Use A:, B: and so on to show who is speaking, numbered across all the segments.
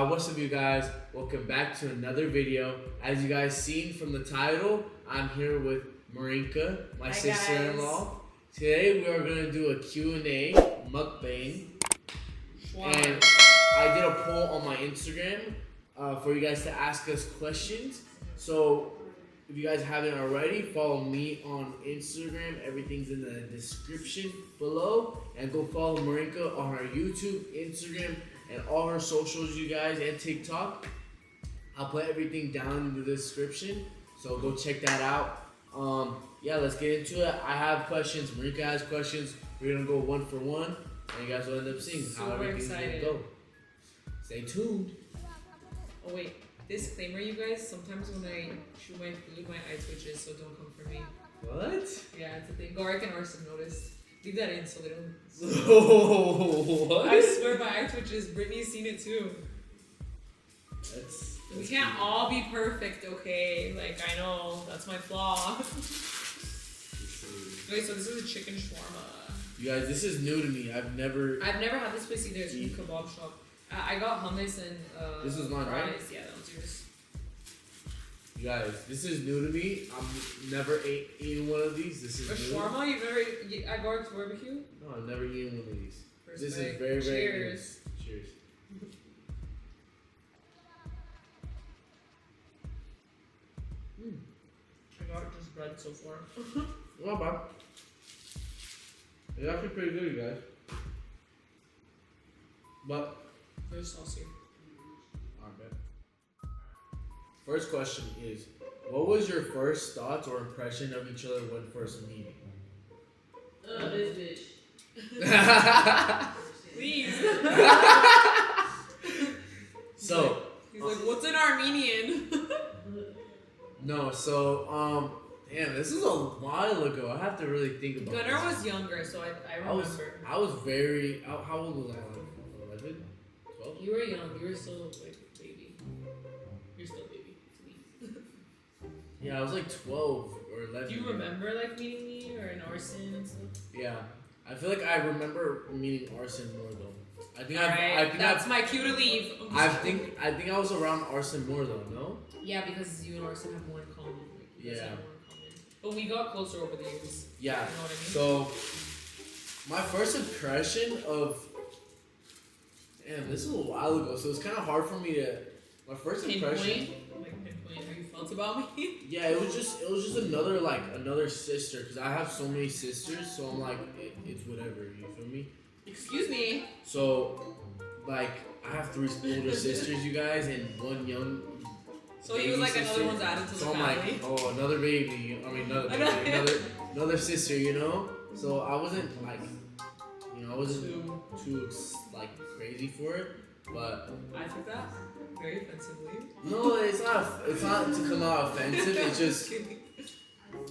A: What's up, you guys? Welcome back to another video. As you guys seen from the title, I'm here with Marinka, my sister-in-law. Today we are gonna do a Q&A mukbang, and I did a poll on my Instagram for you guys to ask us questions. So if you guys haven't already, follow me on Instagram. Everything's in the description below, and go follow Marinka on her YouTube, Instagram, and all her socials, you guys, and TikTok. I'll put everything down in the description, so go check that out. Yeah, let's get into it. I have questions. Marinka has questions. We're gonna go one for one, and you guys will end up seeing how everything's gonna go. Stay tuned.
B: Oh wait, disclaimer, you guys. Sometimes when I chew my food, my eye twitches, so don't come for me.
A: What?
B: Yeah, it's a thing. Gorik and Arson noticed. Leave that in so they don't.
A: What?
B: I swear my eye twitches. Brittany's seen it too. We can't all be perfect, okay? Like, I know, that's my flaw. Okay, so this is a chicken shawarma.
A: You guys, this is new to me. I've never
B: had this place either. It's from a kebab shop. I got hummus and
A: this is mine,
B: fries.
A: right?
B: Yeah, that was yours.
A: You guys, this is new to me. I've never eaten one of these. This is
B: a
A: new.
B: shawarma? You've never at Garlic Barbecue?
A: No, I've never eaten one of these.
B: First
A: This
B: bag.
A: is very, very
B: Cheers.
A: new. Cheers.
B: I got just bread so far.
A: Not bad. It's actually pretty good, you guys. But
B: Very saucy.
A: I bet. First question is, what was your first thoughts or impression of each other when first meeting?
B: This bitch. Please.
A: So
B: He's like, what's an Armenian?
A: no, so damn, this is a while ago. I have to really think about
B: Gunnar
A: this.
B: was younger, so I remember.
A: I was very. How old was I? 11, 12.
B: You were young. You were still like a baby. You're still a baby to me.
A: Yeah, I was like 12 or 11.
B: Do you remember like meeting me or in Arson and stuff?
A: Yeah, I feel like I remember meeting Arson more though. I think
B: that's my cue to leave.
A: I think I was around Arson more though. No.
B: Yeah, because you and Arson have more in common. Like, you guys
A: Yeah.
B: have more in common. But we got closer over the years.
A: Yeah.
B: You know what I mean?
A: So my first impression of, damn, this was a while ago, so it's kind of hard for me to. My first impression.
B: Pinpoint how you felt about me.
A: Yeah, it was just another sister, because I have so many sisters, so I'm like, it's whatever, you feel me?
B: Excuse me.
A: So, like, I have 3 older sisters, you guys, and 1 young.
B: So he was like
A: sister.
B: another one's added to the
A: So I'm
B: family.
A: like, oh, another baby. I mean, another sister, you know. So I wasn't like, I wasn't too like crazy for it, but
B: I took that very offensively.
A: no, it's not to come out offensive. It's just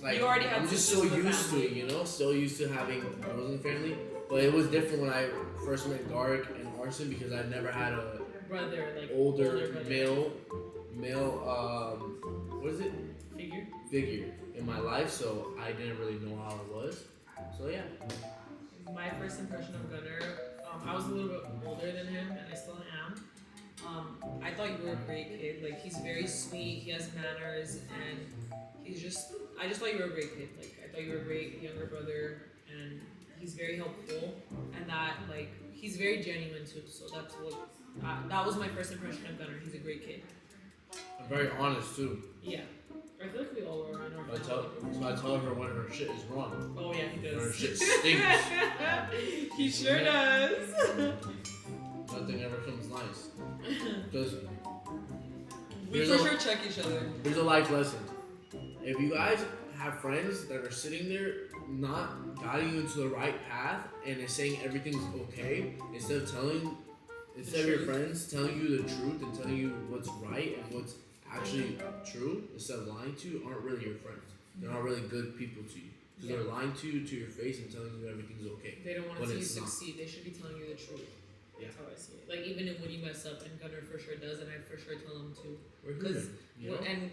A: like
B: You already had
A: I'm just
B: sisters
A: so
B: in the
A: used to
B: family.
A: it, so used to having girls in the family. But it was different when I first met Garik and Arson because I never had a
B: Brother, like
A: older
B: brother.
A: male what is it? Figure in my life, so I didn't really know how it was. So yeah.
B: My first impression of Gunnar, I was a little bit older than him, and I still am. I thought you were a great kid. Like, he's very sweet, he has manners, and I just thought you were a great kid. Like, I thought you were a great younger brother, and he's very helpful, and that, like, he's very genuine too. So that's what, that was my first impression of Gunnar. He's a great kid.
A: I'm very honest too.
B: Yeah. I feel like we all are in our
A: So I tell her when her shit is wrong.
B: Oh yeah, he
A: When her
B: does.
A: shit stinks.
B: He sure does.
A: Nothing ever comes nice. Because
B: We for sure check each other.
A: here's a life lesson. If you guys have friends that are sitting there not guiding you into the right path and is saying everything's okay, instead of your friends telling you the truth and telling you what's right and what's actually true, instead of lying to you, aren't really your friends. They're not really good people to you. Because they're lying to you to your face and telling you everything's okay.
B: They don't want
A: But
B: to see you
A: it's not.
B: succeed. They should be telling you the truth.
A: Yeah.
B: That's how I see it. Like, even when you mess up, and Gunnar for sure does, and I for sure tell him to.
A: We're
B: Because
A: human, you know?
B: and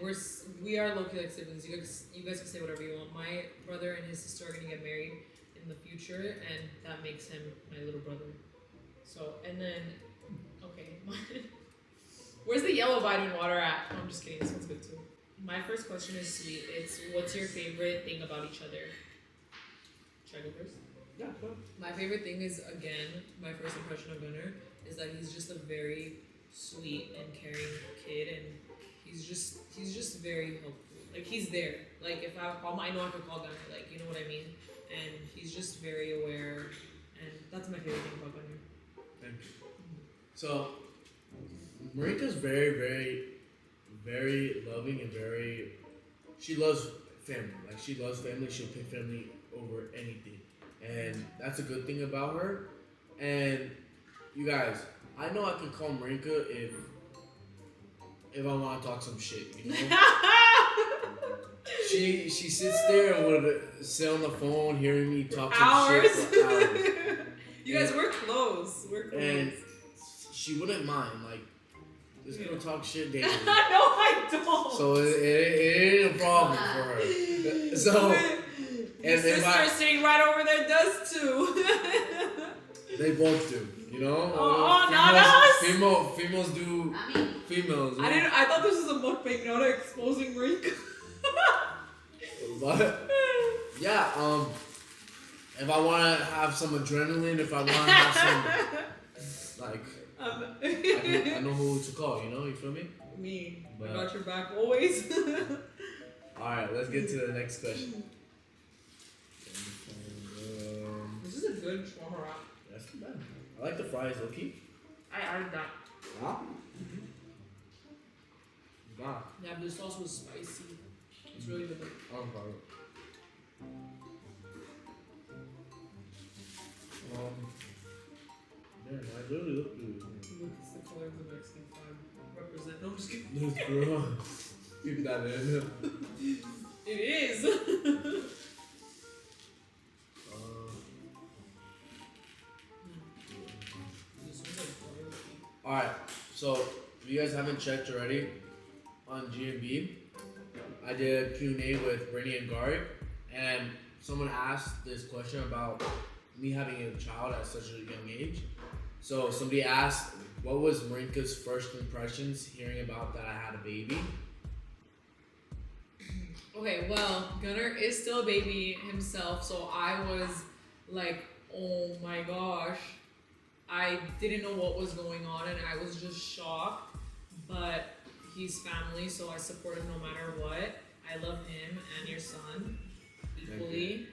B: we are low-key like siblings. You guys can say whatever you want. My brother and his sister are gonna get married in the future, and that makes him my little brother. So, and then okay, Where's the yellow vitamin water at? No, I'm just kidding. This one's good too. My first question is sweet. It's what's your favorite thing about each other? Should I go first?
A: Yeah, go.
B: My favorite thing is, again, my first impression of Gunnar is that he's just a very sweet and caring kid, and he's just very helpful. Like, he's there. Like, if I call him, I know I could call Gunnar. Like, you know what I mean? And he's just very aware, and that's my favorite thing about Gunnar.
A: Thank you. So, Marinka's very, very, very loving and very. She loves family. Like, she loves family. She'll pick family over anything. And that's a good thing about her. And you guys, I know I can call Marinka if I want to talk some shit, you know? She sits there and would sit on the phone hearing me talk some shit for hours.
B: You guys, we're close. We're close.
A: And she wouldn't mind. Like, this girl talk shit daily.
B: No, I don't.
A: So it ain't a problem for her. So,
B: your sister sitting right over there does too.
A: They both do, you know.
B: Oh, not us.
A: Females do. Females.
B: I didn't. I thought this was a mukbang, not exposing Marinka.
A: But yeah, if I want to have some adrenaline, if I want to have some, like, I know who to call. You know, you feel me?
B: Me. I got your back always.
A: All right, let's get to the next question.
B: This is a good shawarma wrap.
A: That's not bad. I like the fries, Loki.
B: I added that.
A: Wow. Wow.
B: Yeah, but the sauce was spicy. It's really good.
A: I'm sorry. Man, I really look good.
B: Look, it's the color of the Mexican flag. Represent. No, I'm just kidding.
A: This girl. Keep that in.
B: It is.
A: Alright, so if you guys haven't checked already on G&B, I did a Q&A with Brittany and Gary, and someone asked this question about me having a child at such a young age. So somebody asked, what was Marinka's first impressions hearing about that I had a baby?
B: Okay, well, Gunnar is still a baby himself, so I was like, oh my gosh. I didn't know what was going on, and I was just shocked, but he's family, so I support him no matter what. I love him and your son equally.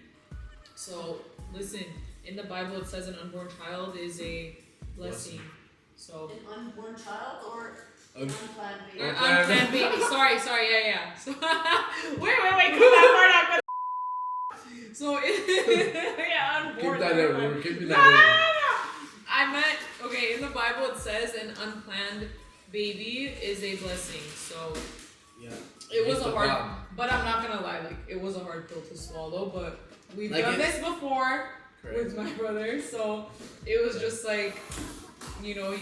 B: So, listen, in the Bible it says an unborn child is a blessing. So,
C: an unborn child or unplanned baby?
B: Unplanned baby. Sorry, yeah. So, wait, cut that part out. So, yeah, unborn.
A: Keep that in. We're keeping that
B: I meant, okay, in the Bible it says an unplanned baby is a blessing. So,
A: yeah,
B: it was a hard, but I'm not gonna lie, like, it was a hard pill to swallow, but we've done this before with my brother, so it was just like, you know,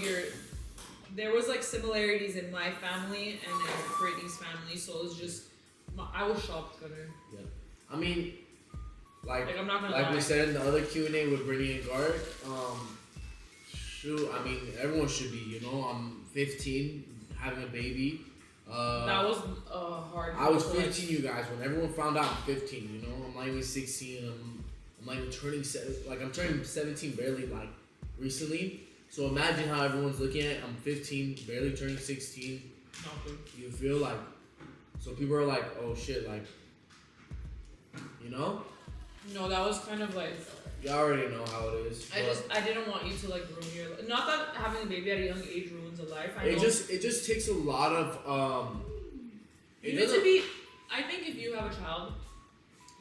B: there was like similarities in my family and in Brittany's family, so it was just, I was shocked, Gunnar.
A: Yeah, I mean, like
B: I'm not gonna
A: like
B: lie.
A: we said in the other Q&A with Brittany and Gary, shoot, I mean, everyone should be, you know, I'm 15, having a baby.
B: That was hard.
A: I was 15, you guys, when everyone found out I'm 15, you know, I'm not even 16, I'm not even turning, I'm turning 17 barely, like, recently. So imagine how everyone's looking at it. I'm 15, barely turning 16. You feel like, so people are like, oh shit, like, you know?
B: No, that was kind of like,
A: you already know how it is.
B: I didn't want you to like ruin your life. Not that having a baby at a young age ruins a life.
A: It just takes a lot of
B: you need to be. I think if you have a child,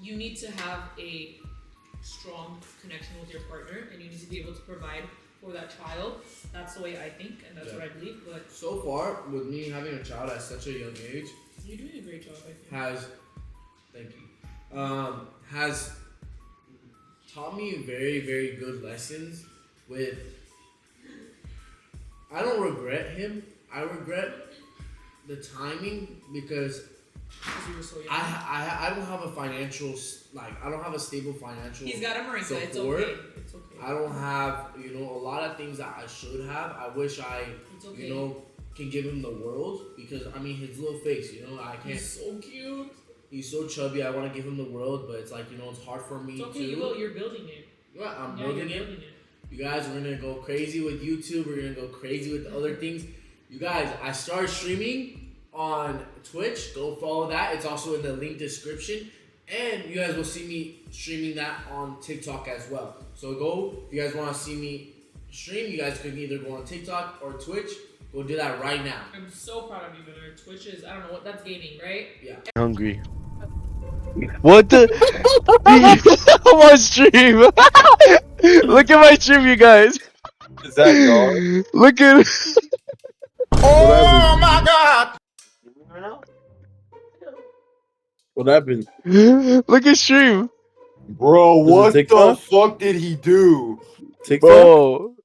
B: you need to have a strong connection with your partner, and you need to be able to provide for that child. That's the way I think, and that's what I believe. But
A: so far, with me having a child at such a young age,
B: you're doing a great job. I think.
A: Thank you. Has taught me very, very good lessons with, I don't regret him. I regret the timing because
B: you were so young.
A: I don't have a financial, I don't have a stable financial
B: He's got a Marinka.
A: support.
B: It's okay. It's okay.
A: I don't have, a lot of things that I should have. I wish I,
B: it's okay.
A: can give him the world because I mean his little face, you know, I can't.
B: He's so cute.
A: He's so chubby. I want to give him the world, but it's like you know, it's hard for me
B: It's okay.
A: to.
B: You're building it.
A: Yeah, I'm
B: Yeah,
A: building
B: you're
A: it.
B: building it.
A: You guys, we're gonna go crazy with YouTube. We're gonna go crazy with the other things. You guys, I started streaming on Twitch. Go follow that. It's also in the link description. And you guys will see me streaming that on TikTok as well. So go, if you guys want to see me stream, you guys can either go on TikTok or Twitch. Go do that right now.
B: I'm so proud of you, Gunnar. Twitch is, I don't know what, that's gaming, right?
A: Yeah.
D: Hungry. What the? On my stream. Look at my stream, you guys.
E: Is that dog?
D: Look at.
E: Oh my god! What happened?
D: Look at stream.
E: Bro,
D: Is it
E: what the
D: TikTok?
E: fuck did he do?
D: TikTok? Bro.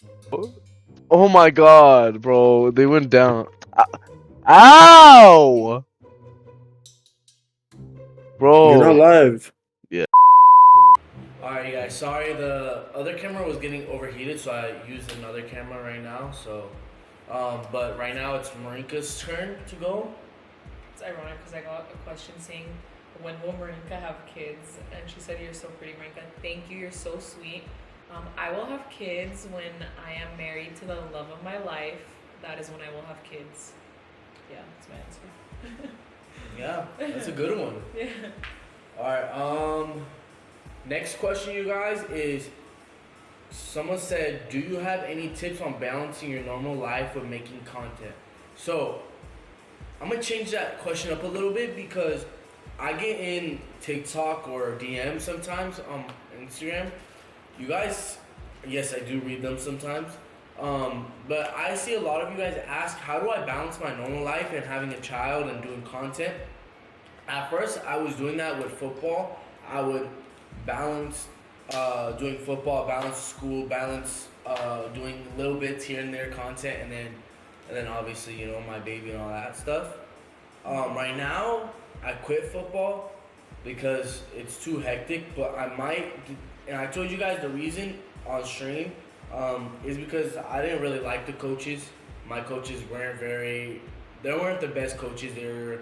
D: Oh my god, bro. They went down. Ow! Bro.
E: You're not live.
A: Alright, guys. Sorry, the other camera was getting overheated, so I used another camera right now. So, but right now it's Marinka's turn to go.
B: It's ironic because I got a question saying, when will Marinka have kids? And she said, you're so pretty, Marinka. Thank you, you're so sweet. I will have kids when I am married to the love of my life. That is when I will have kids. Yeah, that's my answer.
A: Yeah, that's a good one.
B: Yeah.
A: Alright, next question, you guys, is someone said, do you have any tips on balancing your normal life with making content? So, I'm going to change that question up a little bit because I get in TikTok or DM sometimes on Instagram. You guys, yes, I do read them sometimes. But I see a lot of you guys ask, how do I balance my normal life and having a child and doing content? At first, I was doing that with football. I would balance doing football, balance school, balance doing little bits here and there content, and then obviously, you know, my baby and all that stuff. Right now, I quit football because it's too hectic, but I might, and I told you guys the reason on stream is because I didn't really like the coaches. My coaches they weren't the best coaches. They were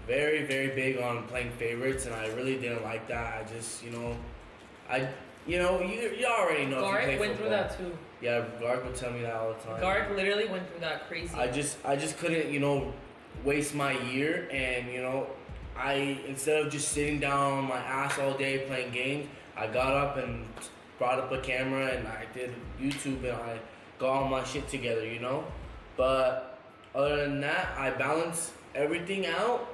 A: very, very big on playing favorites, and I really didn't like that. I just, you know, you already know.
B: Garth
A: if you play
B: went through
A: football.
B: that too.
A: Yeah, Garth would tell me that all the time.
B: Garth literally went through that crazy.
A: I just couldn't, you know, waste my year, and you know, instead of just sitting down on my ass all day playing games, I got up and brought up a camera and I did YouTube and I got all my shit together, you know. But other than that, I balance everything out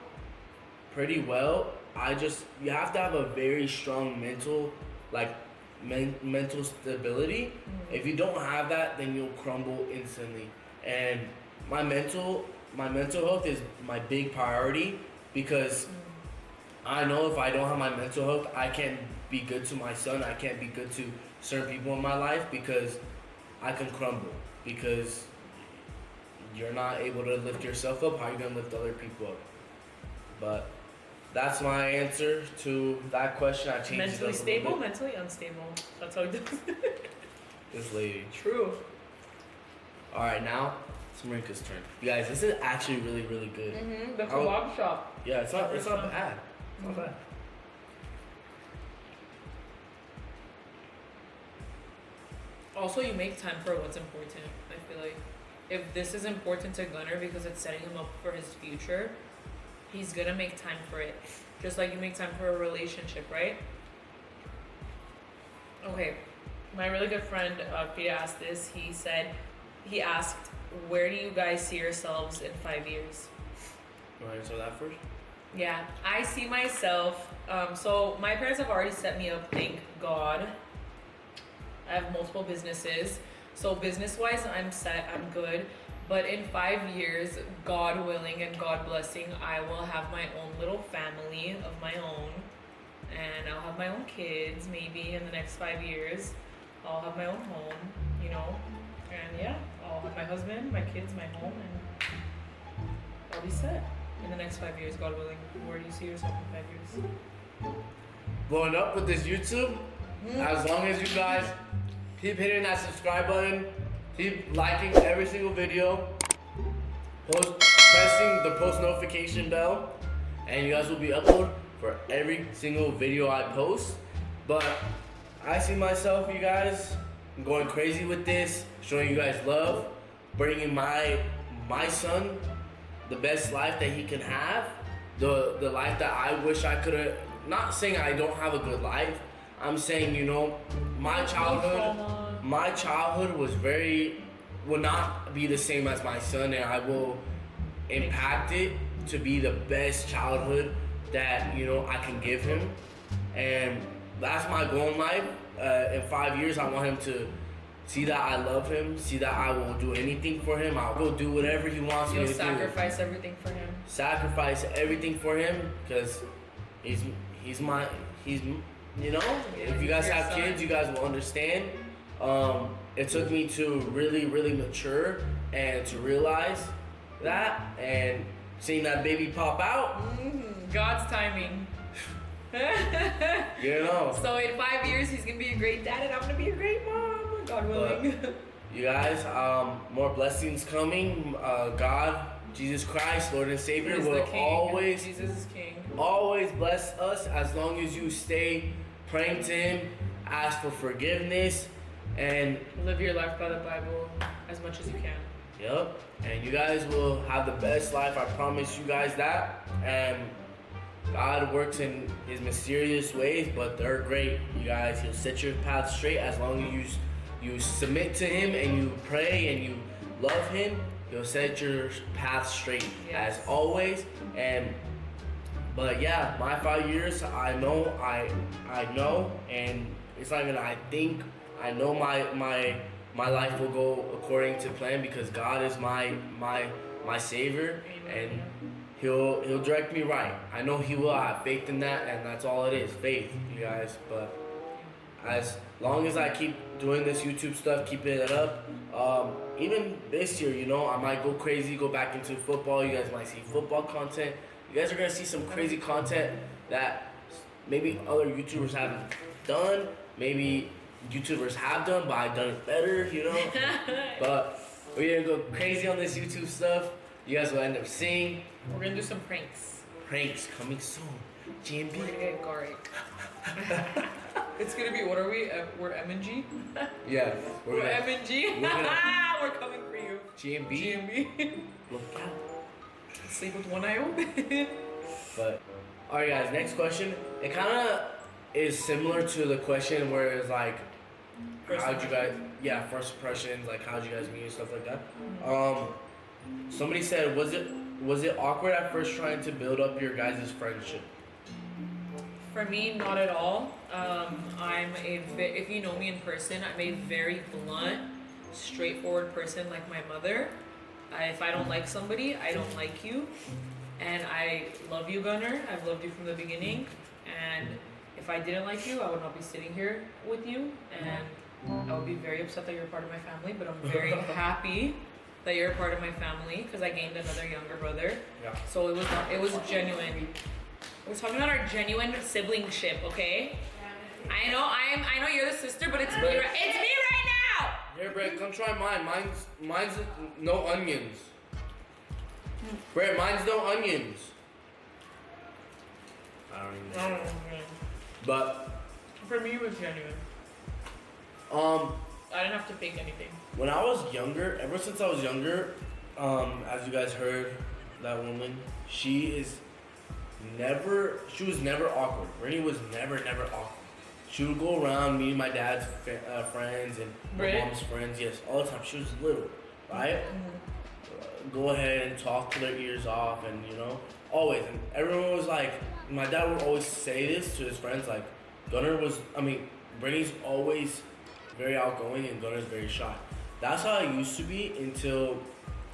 A: pretty well. You have to have a very strong mental, like mental stability.
B: Mm-hmm.
A: If you don't have that, then you'll crumble instantly. And my mental health is my big priority because I know if I don't have my mental health, I can't be good to my son. I can't be good to certain people in my life because I can crumble. Because you're not able to lift yourself up, how are you gonna lift other people up? But that's my answer to that question. I changed
B: mentally
A: it up
B: stable,
A: a little bit.
B: mentally unstable. That's how he does it.
A: This lady.
B: True.
A: All right, now it's Marinka's turn. You guys, this is actually really, really good.
B: Mm-hmm. The
A: I would-
B: kebab shop.
A: Yeah, it's not bad. It's not
B: Mm-hmm.
A: bad.
B: Also, you make time for what's important. I feel like if this is important to Gunnar because it's setting him up for his future, he's gonna make time for it. Just like you make time for a relationship, right? Okay, my really good friend Peter asked this. He asked, where do you guys see yourselves in 5 years?
A: You want to answer that first?
B: Yeah, I see myself. So my parents have already set me up, thank God. I have multiple businesses. So business-wise, I'm set, I'm good. But in 5 years, God willing and God blessing, I will have my own little family of my own. And I'll have my own kids, maybe in the next 5 years. I'll have my own home, you know. And yeah, I'll have my husband, my kids, my home, and I'll be set. In the next 5 years, God willing. Where do you see yourself in 5 years?
A: Blowing up with this YouTube. As long as you guys keep hitting that subscribe button, keep liking every single video, pressing the post notification bell, and you guys will be uploaded for every single video I post. But I see myself, you guys, going crazy with this, showing you guys love, bringing my son the best life that he can have, the life that I wish I could have. Not saying I don't have a good life. I'm saying, you know, my childhood will not be the same as my son, and I will impact it to be the best childhood that, you know, I can give him. And that's my goal in life. In 5 years, I want him to see that I love him, see that I will do anything for him. I'll go do whatever he wants me to do.
B: Sacrifice everything for him.
A: Sacrifice everything for him, because he's you know, if you guys have kids, you guys will understand. It took me to really, really mature and to realize that, and seeing that baby pop out.
B: God's timing.
A: You know.
B: So in 5 years, he's gonna be a great dad, and I'm gonna be a great mom. God willing.
A: You guys, more blessings coming. God, Jesus Christ, Lord and Savior, will always,
B: Jesus is King.
A: Always bless us as long as you stay praying to Him, ask for forgiveness, and
B: live your life by the Bible as much as you can.
A: Yep. And you guys will have the best life. I promise you guys that. And God works in His mysterious ways, but they're great. You guys, He'll set your path straight as long as you submit to Him and you pray and you love Him. He'll set your path straight, as always. But yeah, my 5 years, I know, and it's not even I think. I know my life will go according to plan, because God is my Savior.
B: Amen.
A: And He'll direct me right. I know He will. I have faith in that, and that's all it is, faith, you guys. But as long as I keep doing this YouTube stuff, keeping it up, even this year, you know, I might go crazy, go back into football. You guys might see football content. You guys are gonna see some crazy content that maybe other YouTubers haven't done. Maybe YouTubers have done, but I've done it better, you know. But we're gonna go crazy on this YouTube stuff. You guys will end up seeing.
B: We're gonna do some pranks.
A: Pranks coming soon. GMB.
B: We're gonna get garlic. It's gonna be, what are we? We're M and G?
A: Yeah.
B: We're M and G? We're coming for you.
A: GMB.
B: GMB.
A: Look out.
B: Sleep with one eye open.
A: But, alright guys, next question. It kind of is similar to the question where it's like, how'd you guys, first impressions, like how'd you guys meet and stuff like that. Somebody said, was it awkward at first trying to build up your guys' friendship?
B: For me, not at all. If you know me in person, I'm a very blunt, straightforward person, like my mother. If I don't like somebody, I don't like you. And I love you, Gunner. I've loved you from the beginning. And if I didn't like you, I would not be sitting here with you. And I would be very upset that you're a part of my family. But I'm very happy that you're a part of my family, because I gained another younger brother. Yeah. So it was genuine. We're talking about our genuine siblingship, okay? I know you're the sister, but it's me. It's me right now.
A: Here, Brett, come try mine. Mine's no onions. Brett, mine's no onions. I don't even know. But
B: for me, it was genuine. I didn't have to fake anything.
A: When I was younger, ever since I was younger, as you guys heard, that woman, she was never awkward. Brittany was never awkward. She would go around meeting my dad's friends and my mom's friends, yes, all the time. She was little, right? Go ahead and talk to their ears off, and you know, always. And everyone was like, my dad would always say this to his friends, like, Brittany's always very outgoing and Gunner's very shy. That's how I used to be until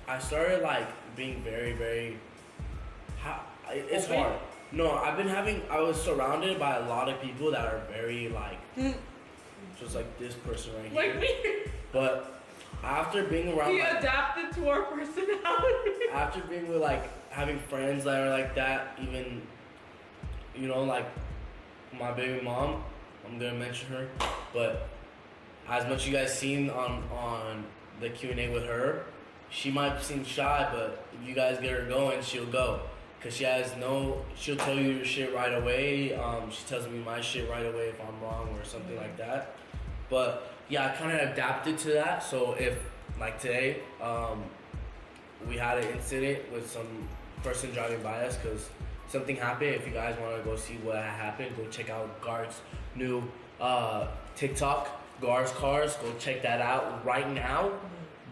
A: I started like being very, it's hard. No, I was surrounded by a lot of people that are very like, just like this person right here.
B: Like me.
A: But after being around,
B: he adapted to our personality.
A: After being with like, having friends that are like that, even, you know, like my baby mom, I'm gonna mention her, but as much you guys seen on the Q&A with her,
F: she might seem shy, but if you guys get her going, she'll go. Cause she'll tell you your shit right away. She tells me my shit right away if I'm wrong or something like that. But yeah, I kind of adapted to that. So if like today, we had an incident with some person driving by us because something happened. If you guys want to go see what happened, go check out Guard's new TikTok, Guard's Cars. Go check that out right now.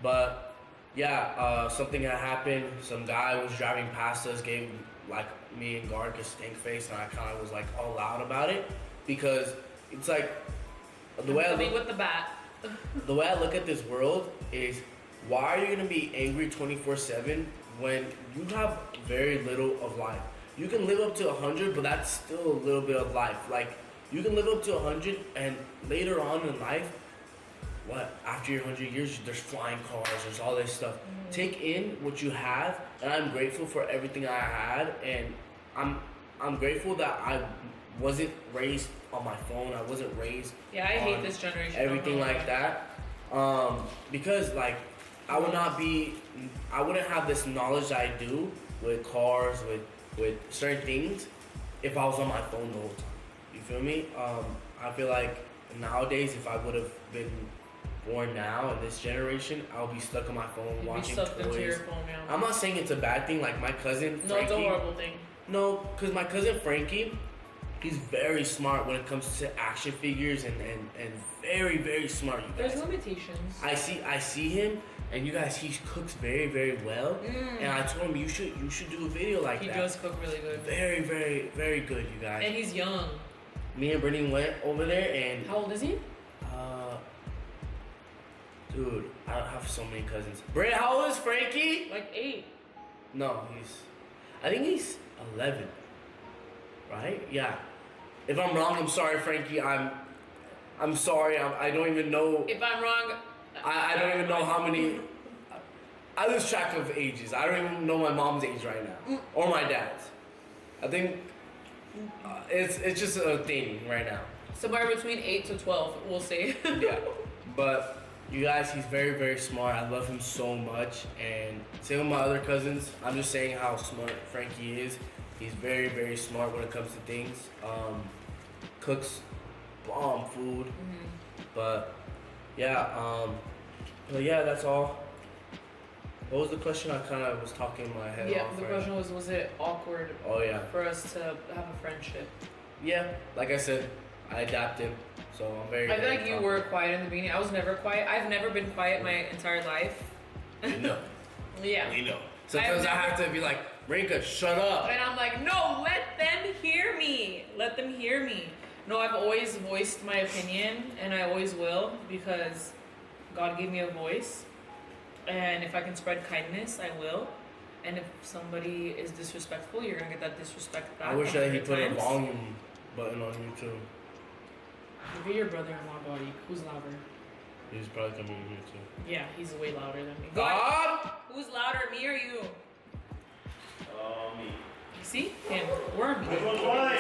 F: But yeah, something had happened. Some guy was driving past us, gave like me and Guard a stink face, and I kind of was like all loud about it because it's like the way I look
B: with the bat.
F: The way I look at this world is, why are you gonna be angry 24/7 when you have very little of life? You can live up to 100, but that's still a little bit of life. Like you can live up to 100, and later on in life, after your 100 years, there's flying cars, there's all this stuff. Take in what you have, and I'm grateful for everything I had, and I'm grateful that I wasn't raised on my phone. I wasn't raised.
B: Yeah, I hate this generation.
F: Everything like that, because like I wouldn't have this knowledge that I do with cars, with certain things, if I was on my phone the whole time. You feel me? I feel like nowadays, if I would have been born now in this generation, I'll be stuck on my phone watching toys.
B: Into your phone, yeah.
F: I'm not saying it's a bad thing. Like my cousin Frankie.
B: No, it's a horrible thing.
F: No, because my cousin Frankie, he's very smart when it comes to action figures and very, very smart. You guys.
B: There's limitations.
F: I see him, and you guys, he cooks very, very well. And I told him you should do a video like that.
B: He does cook really good.
F: Very, very, very good, you guys.
B: And he's young.
F: Me and Brittany went over there, and
B: how old is he?
F: Dude, I have so many cousins. Britt, how old is Frankie?
B: Like 8.
F: No, I think he's 11. Right? Yeah. If I'm wrong, I'm sorry, Frankie. I'm sorry. I don't even know.
B: If I'm wrong,
F: I don't even know how many. I lose track of ages. I don't even know my mom's age right now, or my dad's. I think it's just a thing right now.
B: Somewhere between 8 to 12, we'll say.
F: Yeah, but you guys, he's very, very smart. I love him so much, and same with my other cousins. I'm just saying how smart Frankie is. He's very, very smart when it comes to things. Cooks bomb food, but yeah, that's all. What was the question? I kind of was talking in my head.
B: Yeah, the question was it awkward?
F: Oh yeah.
B: For us to have a friendship.
F: Yeah, like I said, I adapted, so I'm very.
B: I feel like you were quiet in the beginning. I was never quiet. I've never been quiet my entire life.
F: You know.
B: Yeah.
F: We know. Sometimes I have to be like, Marinka, shut up.
B: And I'm like, no, let them hear me. Let them hear me. No, I've always voiced my opinion, and I always will, because God gave me a voice. And if I can spread kindness, I will. And if somebody is disrespectful, you're gonna get that disrespect back.
F: I wish that he put a volume button on YouTube.
B: Look at your brother-in-law, buddy. Who's louder?
F: He's probably coming in here too.
B: Yeah, he's way louder than me.
F: God!
B: Who's louder, me or you?
F: Me.
B: You see? Him. We're me.
F: Which one's mine?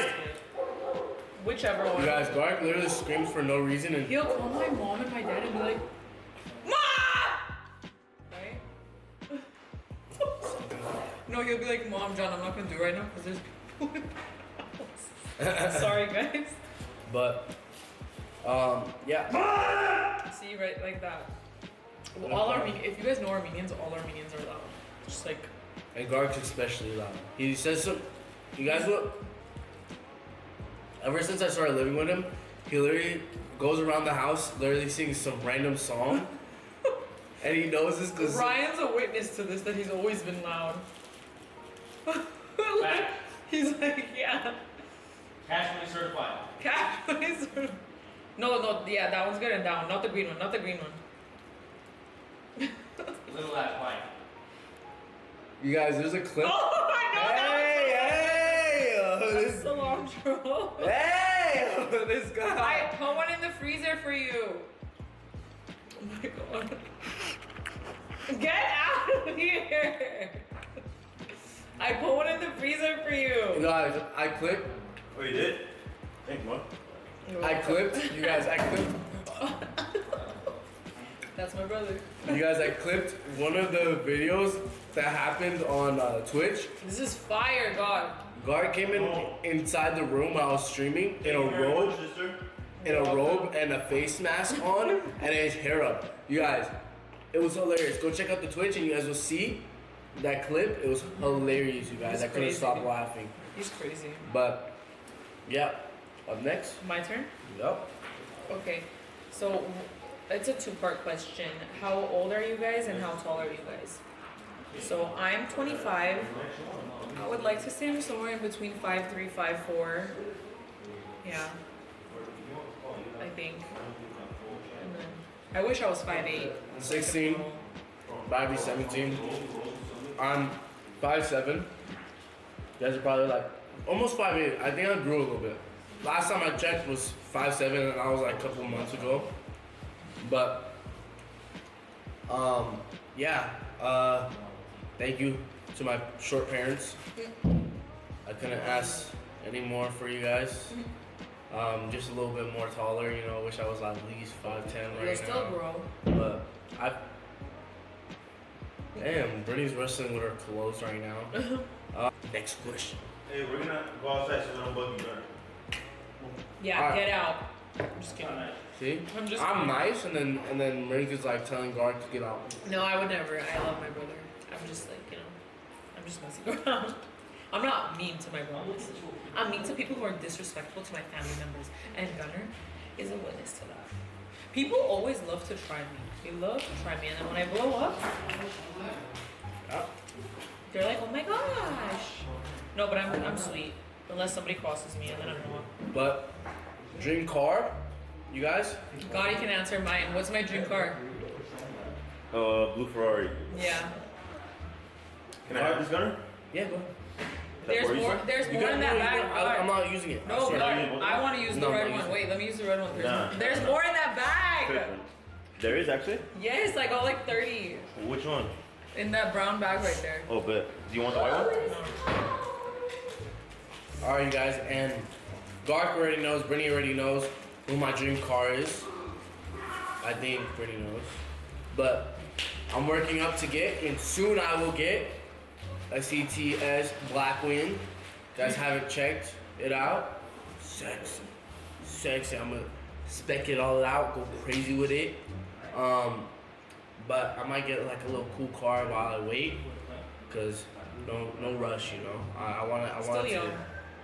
B: Whichever one.
F: You guys, Gark literally screams for no reason, and
B: He'll call my mom and my dad and be like, Mom! Right? No, he'll be like, Mom, John, I'm not gonna do it right now because there's people in the house. Sorry, guys.
F: But, yeah.
B: See, right, like that. Well, if you guys know Armenians, all Armenians are loud. Just like.
F: And Gark's especially loud. He says some. You guys what? Ever since I started living with him, he literally goes around the house, literally sings some random song. And he knows this because
B: Ryan's a witness to this, that he's always been loud. Like, he's like, yeah.
G: Cash money certified.
B: Cash money certified. No, yeah, that one's good, and that one, not the green one, not the green one.
G: Little last line.
F: You guys, there's a clip.
B: Oh, I know
F: Hey,
B: that's cilantro.
F: Hey, this guy.
B: I put one in the freezer for you. Oh my god. Get out of here. I put one in the freezer for you.
F: Guys, I clipped.
E: Oh, you did? Thank you, man.
F: I clipped. You guys, I clipped.
B: That's my brother.
F: You guys, I clipped one of the videos that happened on Twitch.
B: This is fire, God.
F: Guard came inside the room while I was streaming in a robe, and a face mask on, and his hair up. You guys, it was hilarious. Go check out the Twitch, and you guys will see that clip. It was hilarious, you guys.
B: He's
F: I couldn't
B: crazy.
F: stop laughing.
B: He's crazy.
F: But yeah, up next.
B: My turn?
F: Yup.
B: Okay. So it's a two-part question. How old are you guys and how tall are you guys? So I'm 25. I would like to say I'm somewhere in between 5'3", 5'4". Yeah. I think. And then I wish I was 5'8".
F: 16. Bobby 17. I'm 5'7". You guys are probably like almost 5'8". I think I grew a little bit. Last time I checked was 5'7", and I was like a couple months ago. But yeah. Thank you to my short parents. I couldn't ask any more for you guys. Just a little bit more taller, you know. Wish I was at least 5'10" right now.
B: You'll still grow.
F: But damn, Brittany's wrestling with her clothes right now. Next question.
H: Hey, we're gonna go outside so we don't bug you, right?
B: Yeah,
F: Alright.
B: get out. I'm just kidding.
F: See,
B: I'm just
F: I'm
B: kidding.
F: nice, and then Marinka's like telling Guard to get out.
B: No, I would never. I love my brother. I'm just like, you know, I'm just messing around. I'm not mean to my brothers. I'm mean to people who are disrespectful to my family members. And Gunner is a witness to that. People always love to try me. They love to try me. And then when I blow up, they're like, oh my gosh. No, but I'm sweet. Unless somebody crosses me and then I'm wrong.
F: But dream car, you guys?
B: God, you can answer mine. What's my dream car?
H: Blue Ferrari.
B: Yeah.
H: Can I have this, Gunner?
F: Yeah, go ahead.
B: There's
H: what you
B: more.
H: said?
B: There's
F: You
B: more
F: got
B: in
F: no,
B: that
F: you
B: bag.
F: don't- I'm not using it.
B: No,
F: Sorry.
B: but I want to use the
F: No, I'm
B: red
F: not
B: one.
F: using
B: Wait, let me use the red one first.
H: Nah.
B: There's more in that bag.
H: There is actually?
B: Yes, I got like 30
H: Which one?
B: in that brown bag right there.
H: Oh, but do you want the white one?
B: No.
F: All right, you guys, and Garth already knows, Brittany already knows who my dream car is. I think Brittany knows. But I'm working up to get, and soon I will get a CTS Blackwing. You guys haven't checked it out? Sexy. Sexy. I'm gonna spec it all out, go crazy with it. But I might get like a little cool car while I wait, cause no rush, you know. I want
B: Still
F: to.
B: young.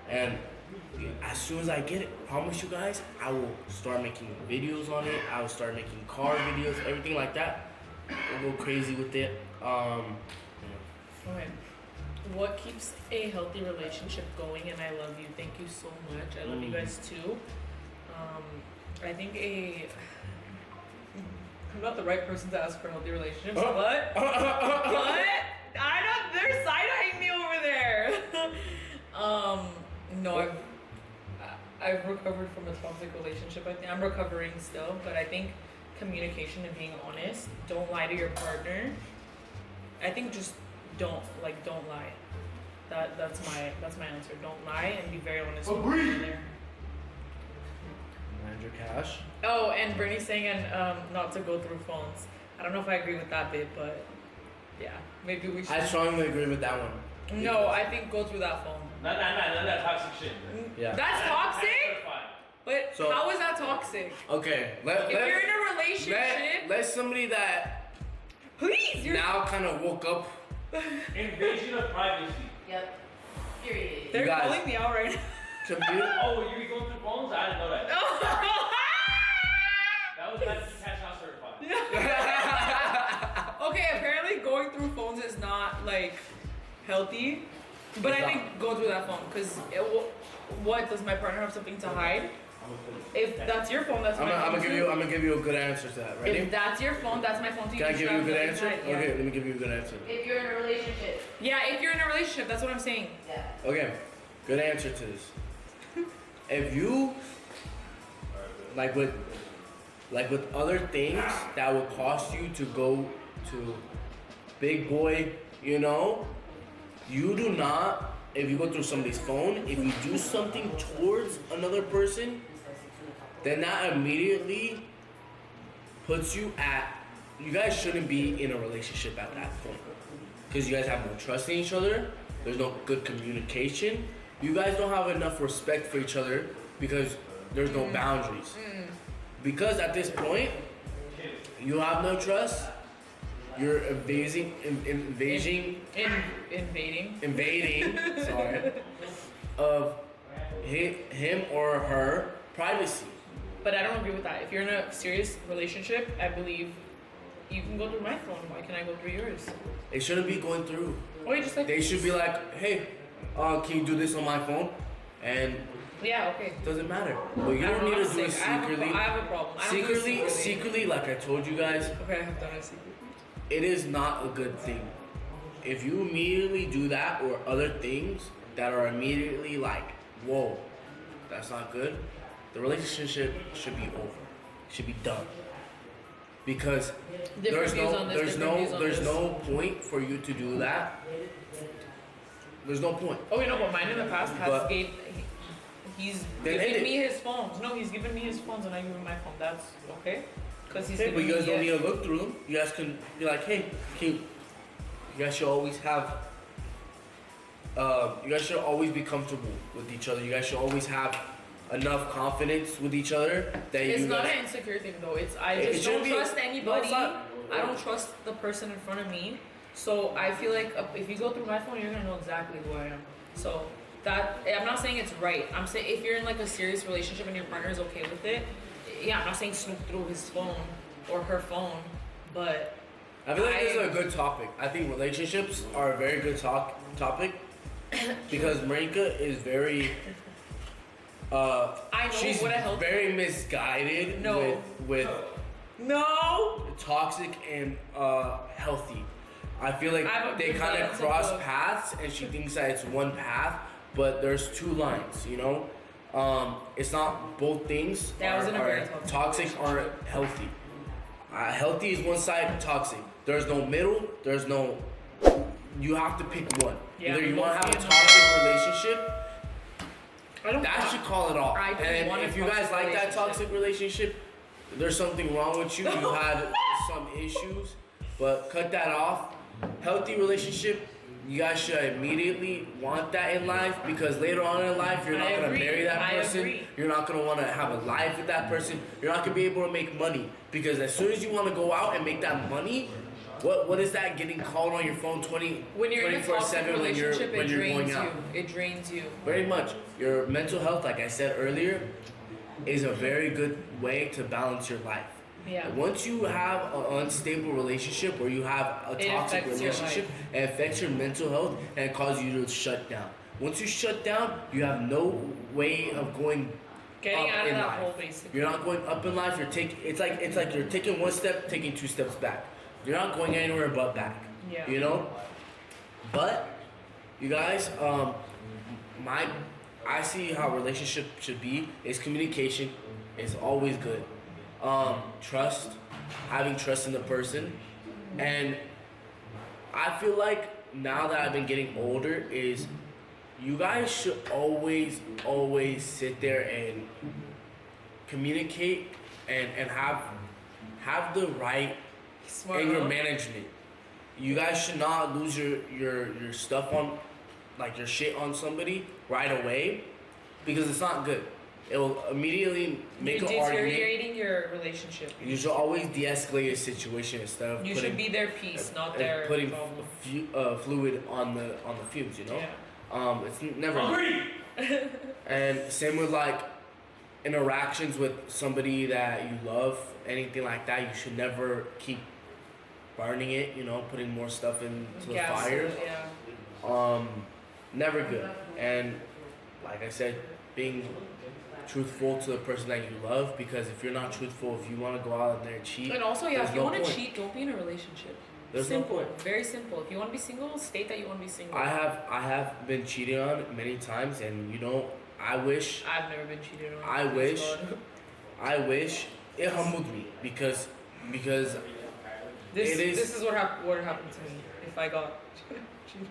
F: And as soon as I get it, promise you guys, I will start making videos on it. I will start making car videos, everything like that. We'll go crazy with it.
B: Okay. What keeps a healthy relationship going? And I love you. Thank you so much. I love you guys too. I think I'm not the right person to ask for healthy relationships, but what? I don't. They're side-eyeing me over there. No, I've recovered from a toxic relationship. I think I'm recovering still, but I think communication and being honest. Don't lie to your partner. I think just don't lie. That's my answer. Don't lie and be very honest with one another.
F: Manage your cash.
B: Oh, and Bernie's saying not to go through phones. I don't know if I agree with that bit, but yeah, maybe we should.
F: I strongly agree with that one.
B: No, I think go through that phone.
G: Not that toxic shit.
F: Yeah.
B: That's toxic?
G: Certified.
B: But
F: So-
B: how is that toxic?
F: Okay.
B: If you're in a relationship,
F: let somebody that
B: please, you're
F: now kind of woke up.
G: Invasion of privacy.
C: Yep. Period.
B: they're
F: You guys-
B: calling me out right now.
F: Computer.
G: Oh, you be going through phones? I didn't know that. That was not cash out certified.
B: Okay, apparently going through phones is not like healthy, but
F: It's
B: I think go through that phone because what does my partner have something to hide? If that's your phone, that's my phone.
F: I'm gonna give you a good answer to that. Ready?
B: If that's your phone, that's my phone too.
F: Can I
B: You
F: give
B: should
F: you a
B: have
F: good
B: nothing
F: answer?
B: to hide, yeah.
F: Okay, let me give you a good answer.
C: If you're in a relationship.
B: Yeah, if you're in a relationship, that's what I'm saying.
C: Yeah.
F: Okay, good answer to this. If you like with other things that will cost you to go to big boy, you know, you do not. If you go through somebody's phone, if you do something towards another person, then that immediately puts you at you guys shouldn't be in a relationship at that point because you guys have no trust in each other. There's no good communication. You guys don't have enough respect for each other because there's no boundaries. Because at this point, you have no trust. You're invading. Sorry, of him or her privacy.
B: But I don't agree with that. If you're in a serious relationship, I believe you can go through my phone. Why can't I go through yours?
F: They shouldn't be going through.
B: Or you just like.
F: They should be like, hey, can you do this on my phone? And
B: Yeah. Okay.
F: it doesn't matter. But you
B: I
F: don't need
B: know,
F: to do
B: I'm
F: it
B: sick.
F: secretly.
B: I have a problem. I don't do it
F: Secretly, like I told you guys,
B: Okay, I have done it secretly.
F: it is not a good thing. If you immediately do that or other things that are immediately like, whoa, that's not good, the relationship should be over. Should be done. Because
B: Different views on this, different views on
F: there's
B: this.
F: no point for you to do that. There's no point.
B: Oh, you know, but mine in the past
F: But-
B: he's
F: Then end
B: given
F: it.
B: me his phones. No, he's given me his phones and I give him my phone. That's okay. Because he's
F: Okay, but
B: giving
F: you guys
B: me
F: don't need
B: it.
F: to look through them. You guys can be like, hey, you guys should always have. You guys should always be comfortable with each other. You guys should always have enough confidence with each other that
B: It's
F: you
B: not
F: guys.
B: an insecure thing though. It's I
F: It
B: just
F: shouldn't
B: don't
F: be-
B: trust
F: no,
B: anybody.
F: it's not.
B: I don't trust the person in front of me. So I feel like if you go through my phone, you're gonna know exactly who I am. So that I'm not saying it's right. I'm saying if you're in like a serious relationship and your partner is okay with it, yeah, I'm not saying snoop through his phone or her phone, but
F: I feel like this is a good topic. I think relationships are a very good topic because Marinka is very.
B: I know
F: She's
B: what a healthy.
F: very misguided
B: No.
F: with
B: No.
F: toxic and healthy. I feel like
B: I have a
F: they
B: good
F: kind of
B: balance of
F: cross
B: both.
F: paths, and she thinks that it's one path, but there's two lines. You know, it's not both things
B: That was in a very
F: toxic or healthy. Healthy is one side, toxic. There's no middle. There's no. You have to pick one.
B: Yeah,
F: Either you
B: both
F: want to have a
B: be in the
F: toxic relationship.
B: I don't.
F: That should call it off.
B: I don't
F: And
B: want a
F: if you guys
B: toxic
F: like that
B: relationship.
F: toxic relationship, there's something wrong with you. You had some issues, but cut that off. Healthy relationship, you guys should immediately want that in life because later on in life, you're not
B: I
F: gonna
B: agree.
F: marry that
B: I
F: person.
B: agree.
F: You're not gonna want to have a life with that person. You're not gonna be able to make money because as soon as you want to go out and make that money, what is that getting called on your phone
B: When you're in a toxic
F: 24/7 when you're
B: relationship,
F: when
B: it
F: you're going
B: drains
F: out?
B: you. It drains you.
F: Very much. Your mental health, like I said earlier, is a very good way to balance your life.
B: Yeah.
F: Once you have an unstable relationship or you have a
B: It
F: toxic
B: affects your
F: relationship, it affects your mental health and it causes you to shut down. Once you shut down, you have no way of going
B: Getting
F: up
B: out of
F: in
B: that
F: life.
B: hole, basically.
F: You're not going up in life. You're taking. It's like you're taking one step, taking two steps back. You're not going anywhere but back.
B: Yeah.
F: You know. But you guys, I see how relationship should be. Is communication. Is always good. Trust, having trust in the person, and I feel like now that I've been getting older, is you guys should always sit there and communicate and have the right
B: Smart
F: anger
B: move.
F: management. You guys should not lose your stuff on, like your shit on somebody right away, because it's not good. It will immediately make
B: You're
F: an argument.
B: deteriorating your relationship.
F: You should always de-escalate a situation instead of
B: You
F: putting,
B: should be their peace, not their
F: putting
B: problem.
F: fluid on the fumes. You know,
B: Yeah.
F: it's never.
G: Agree.
F: And same with like interactions with somebody that you love, anything like that. You should never keep burning it. You know, putting more stuff into the
B: Gas,
F: fire.
B: yeah.
F: Never good. And like I said, being truthful to the person that you love, because if you're not truthful, if you want to go out there and cheat,
B: And also, yeah,
F: there's
B: if you
F: no
B: want to
F: point.
B: cheat, don't be in a relationship.
F: There's no
B: simple,
F: point.
B: very simple. If you want to be single, state that you want to be single.
F: I have been cheated on many times, and you know, I wish
B: I've never been cheated on.
F: I
B: Thank
F: wish-
B: God.
F: I wish it humbled me because
B: This
F: it is-
B: this is what happened to me if I got cheated.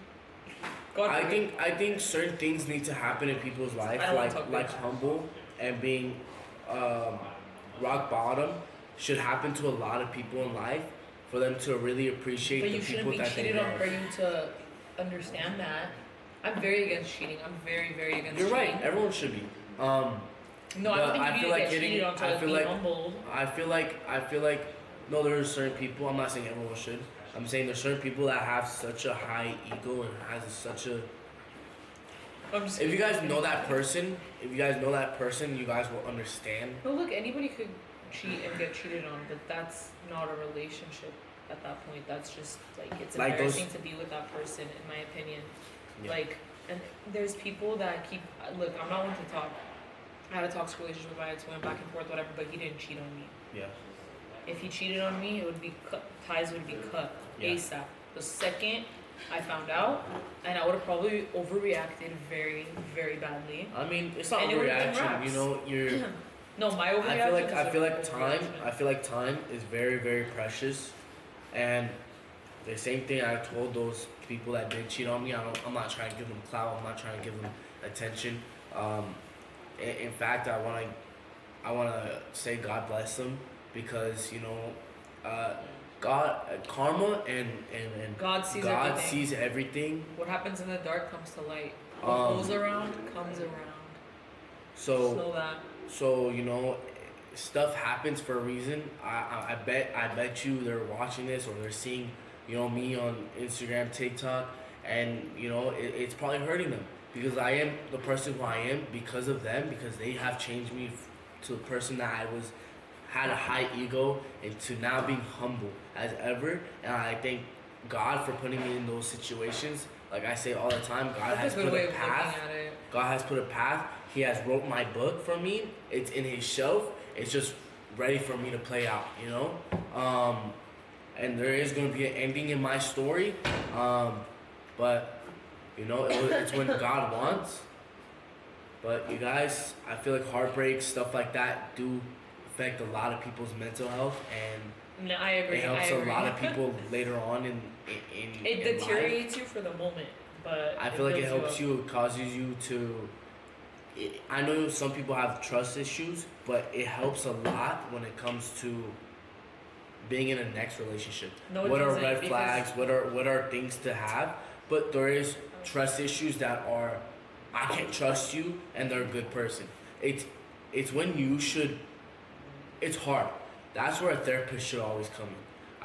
B: God
F: I
B: forbid.
F: think certain things need to happen in people's life,
B: I don't wanna talk
F: like
B: about it.
F: humble and being rock bottom should happen to a lot of people in life for them to really appreciate
B: But
F: the
B: you shouldn't
F: people
B: be
F: that they
B: cheated on
F: love.
B: for you to understand that. I'm very against cheating. I'm very, very against
F: You're
B: cheating.
F: right. Everyone should be.
B: No, I
F: but
B: don't think
F: I
B: you need
F: feel
B: to
F: like
B: get
F: hitting-
B: cheated on to
F: I
B: like,
F: feel
B: be
F: like-
B: humbled.
F: I feel like no, there are certain people. I'm not saying everyone should. I'm saying there's certain people that have such a high ego and has such a.
B: I'm just
F: If you guys know that person, you guys will understand.
B: No, look, anybody could cheat and get cheated on, but that's not a relationship at that point. That's just like it's
F: Like those-
B: embarrassing to be with that person, in my opinion.
F: Yeah.
B: Like, and there's people that keep. Look, I'm not one to talk. I had a toxic relationship with my ex, went back and forth, whatever, but he didn't cheat on me.
F: Yeah.
B: If he cheated on me, it would be cut. Ties would be cut
F: Yeah.
B: ASAP. The second I found out, and I would have probably overreacted very, very badly.
F: I mean, it's not
B: And it would've been
F: reaction.
B: raps.
F: You know, you're.
B: No, my
F: I
B: overreaction.
F: feel like time is very, very precious, and the same thing I told those people that did cheat on me. I'm not trying to give them clout. I'm not trying to give them attention. In fact, I wanna say God bless them because God, karma and
B: God sees
F: God
B: everything.
F: sees everything.
B: What happens in the dark comes to light. What goes around comes around.
F: So.
B: Know that.
F: So stuff happens for a reason. I bet you they're watching this or they're seeing me on Instagram, TikTok, and it's probably hurting them because I am the person who I am because of them, because they have changed me to the person that I had a high ego and to now being humble as ever. And I thank God for putting me in those situations. Like I say all the time, God
B: That's
F: has
B: a good
F: put
B: way
F: a
B: of
F: path.
B: looking at it.
F: God has put a path. He has wrote my book for me. It's in his shelf. It's just ready for me to play out, and there is going to be an ending in my story. But it's when God wants. But you guys, I feel like heartbreak, stuff like that do affect a lot of people's mental health, and
B: No, I agree.
F: it helps
B: I agree.
F: a lot of people later on in
B: It
F: in life.
B: deteriorates you for the moment, but
F: I feel like it
B: builds
F: helps
B: up.
F: you, it causes you to. I know some people have trust issues, but it helps a lot when it comes to being in a next relationship.
B: No, it
F: what are
B: doesn't,
F: red
B: because-
F: flags? What are things to have? But there is trust issues that are, I can't trust you, and they're a good person. It's when you should. It's hard. That's where a therapist should always come in.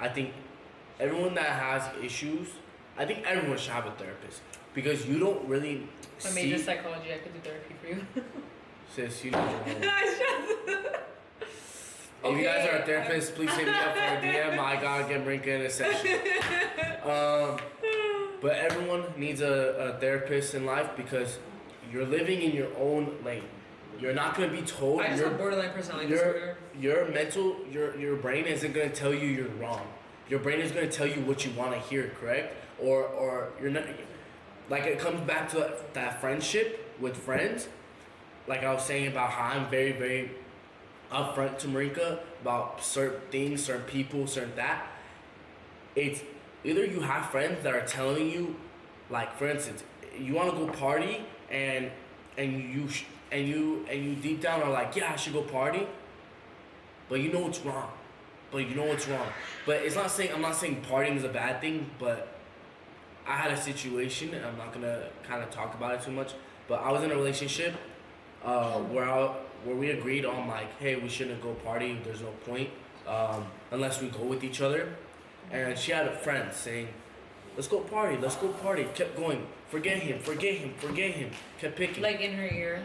F: I think everyone that has issues, I think everyone should have a therapist because you don't really
B: I
F: see.
B: major psychology. I could do therapy for you.
F: Sis, you know your own. If you guys are a therapist, please hit me up for a DM. I gotta get Marinka in a session. But everyone needs a therapist in life because you're living in your own lane. You're not gonna be told.
B: I just have borderline personality disorder.
F: Your brain isn't gonna tell you you're wrong. Your brain is gonna tell you what you want to hear, correct? Or you're not. Like it comes back to that friendship with friends. Like I was saying about how I'm very, very upfront to Marinka about certain things, certain people, certain that. It's either you have friends that are telling you, like for instance, you want to go party and you deep down are like, yeah, I should go party, but you know it's wrong. But it's not saying, I'm not saying partying is a bad thing, but I had a situation, and I'm not gonna kind of talk about it too much, but I was in a relationship where we agreed on like, hey, we shouldn't go party. There's no point unless we go with each other. And she had a friend saying, let's go party. Kept going. Forget him. Kept picking.
B: Like in her ear.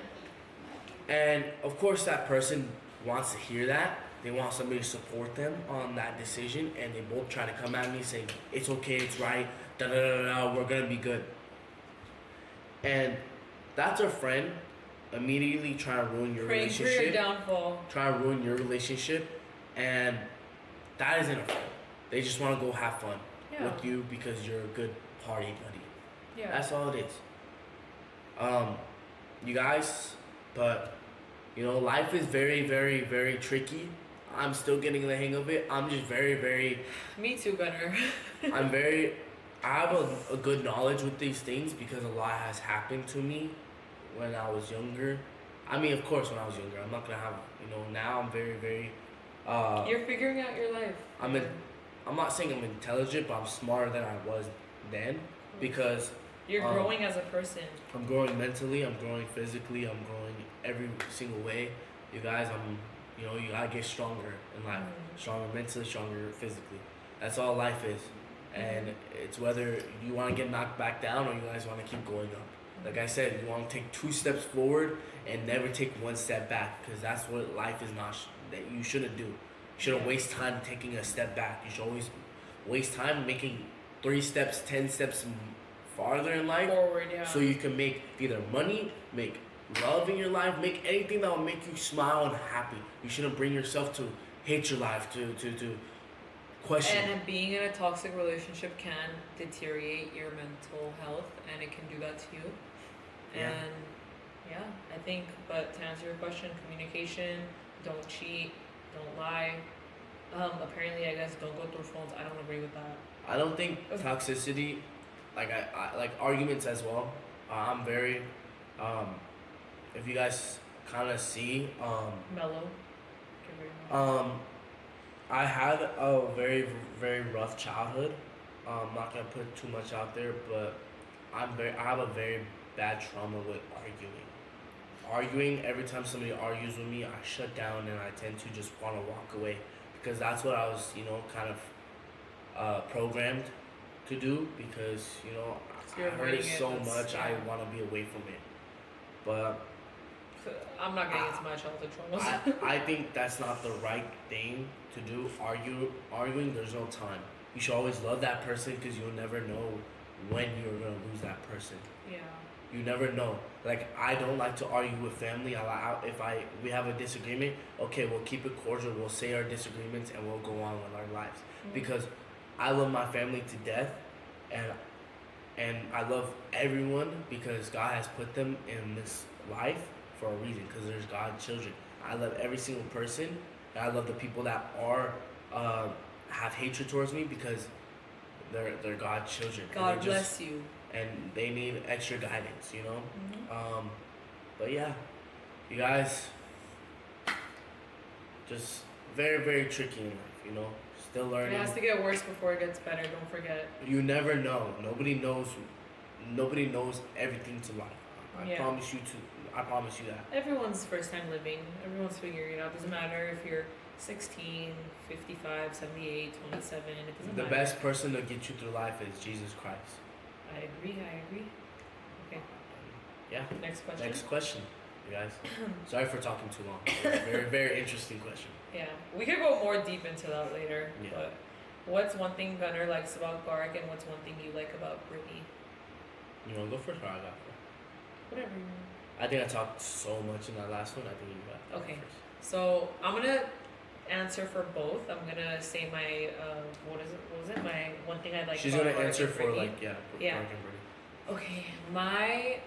F: And of course, that person wants to hear that. They want somebody to support them on that decision, and they both try to come at me saying, it's okay, it's right, we're gonna be good. And that's a friend immediately trying to ruin your
B: Praying for your
F: relationship.
B: downfall.
F: Trying to ruin your relationship, and that isn't a friend. They just want to go have fun with you because you're a good party buddy.
B: Yeah.
F: That's all it is. You guys, but life is very, very, very tricky. I'm still getting the hang of it. I'm just very, very.
B: Me too, Gunner.
F: I have a good knowledge with these things because a lot has happened to me when I was younger. I mean, of course, when I was younger. I'm not gonna have, now I'm very, very.
B: You're figuring out your life.
F: I'm not saying I'm intelligent, but I'm smarter than I was then because
B: You're growing as a person.
F: I'm growing mentally, I'm growing physically, I'm growing every single way. You guys, you gotta get stronger in life, stronger mentally, stronger physically. That's all life is, and it's whether you want to get knocked back down or you guys want to keep going up. Like I said, you want to take 2 steps forward and never take 1 step back, because that's what life is not. That you shouldn't do. You shouldn't waste time taking a step back. You should always waste time making 3 steps, 10 steps farther in life
B: Forward, yeah.
F: so you can make either money, make love in your life, make anything that will make you smile and happy. You shouldn't bring yourself to hate your life, to question.
B: And being in a toxic relationship can deteriorate your mental health, and it can do that to you.
F: Yeah.
B: And yeah, I think, but to answer your question, communication, don't cheat, don't lie. Apparently, I guess don't go through phones. I don't agree with that.
F: I don't think toxicity, like I like arguments as well. I'm very, if you guys kind of see,
B: Mellow.
F: I had a very, very rough childhood. I'm not gonna put too much out there, but I have a very bad trauma with arguing. Every time somebody argues with me, I shut down and I tend to just want to walk away, because that's what I was, kind of programmed to do, because
B: So you're
F: I heard it
B: avoiding it,
F: so
B: that's-
F: much. I
B: yeah.
F: want to be away from it, but
B: I'm not getting into my childhood traumas.
F: I think that's not the right thing to do. Arguing, there's no time. You should always love that person, because you'll never know when you're gonna lose that person.
B: Yeah.
F: You never know. Like, I don't like to argue with family. We have a disagreement, okay, we'll keep it cordial. We'll say our disagreements and we'll go on with our lives, because I love my family to death, and I love everyone because God has put them in this life for a reason, because there's God's children. I love every single person, and I love the people that are have hatred towards me, because they're God's children. And
B: God
F: they
B: bless you.
F: And they need extra guidance, But yeah, you guys, just very, very tricky in life, Still learning.
B: It has to get worse before it gets better. Don't forget.
F: You never know. Nobody knows everything to life. I promise you that.
B: Everyone's first time living. Everyone's figuring it out. Doesn't matter if you're 16, 55, 78, 27. It doesn't
F: The
B: matter.
F: best person to get you through life is Jesus Christ.
B: I agree. Okay.
F: Yeah.
B: Next question.
F: Next question, you guys. Sorry for talking too long. Very, very interesting question.
B: Yeah. We could go more deep into that later.
F: Yeah.
B: But what's one thing Gunnar likes about Garg, and what's one thing you like about Brittany?
F: You want to go first or I got first?
B: Whatever you want.
F: I think I talked so much in that last one. I think you got
B: Okay.
F: first.
B: So I'm gonna answer for both. I'm gonna say my what was it? My one thing I like.
F: She's
B: about
F: gonna
B: Garg
F: answer
B: and
F: for
B: Brittany.
F: Yeah.
B: Yeah.
F: Garg and Brittany.
B: Okay, my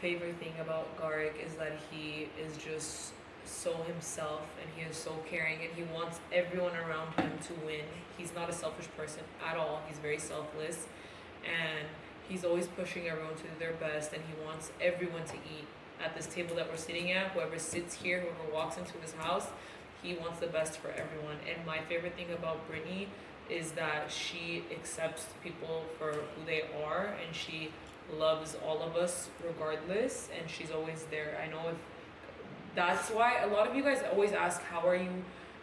B: favorite thing about Garg is that he is just so himself, and he is so caring, and he wants everyone around him to win. He's not a selfish person at all. He's very selfless, and he's always pushing everyone to do their best, and he wants everyone to eat. At this table that we're sitting at, whoever sits here, whoever walks into his house, he wants the best for everyone. And my favorite thing about Brittany is that she accepts people for who they are, and she loves all of us regardless, and she's always there. I know that's why a lot of you guys always ask, how are you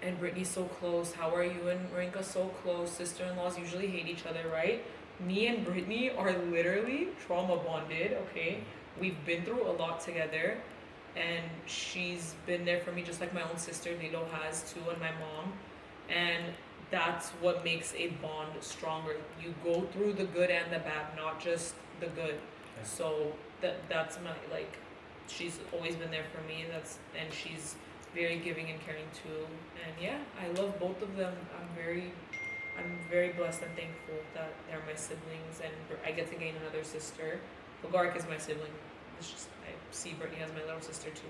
B: and Brittany so close? How are you and Marinka so close? Sister-in-laws usually hate each other, right? Me and Brittany are literally trauma bonded, okay? We've been through a lot together, and she's been there for me just like my own sister Lilo has too, and my mom, and that's what makes a bond stronger. You go through the good and the bad, not just the good. So that's my, like, she's always been there for me. And she's very giving and caring too. And yeah, I love both of them. I'm very blessed and thankful that they're my siblings, and I get to gain another sister. Garg is my sibling. It's just, I see Brittany as my little sister too.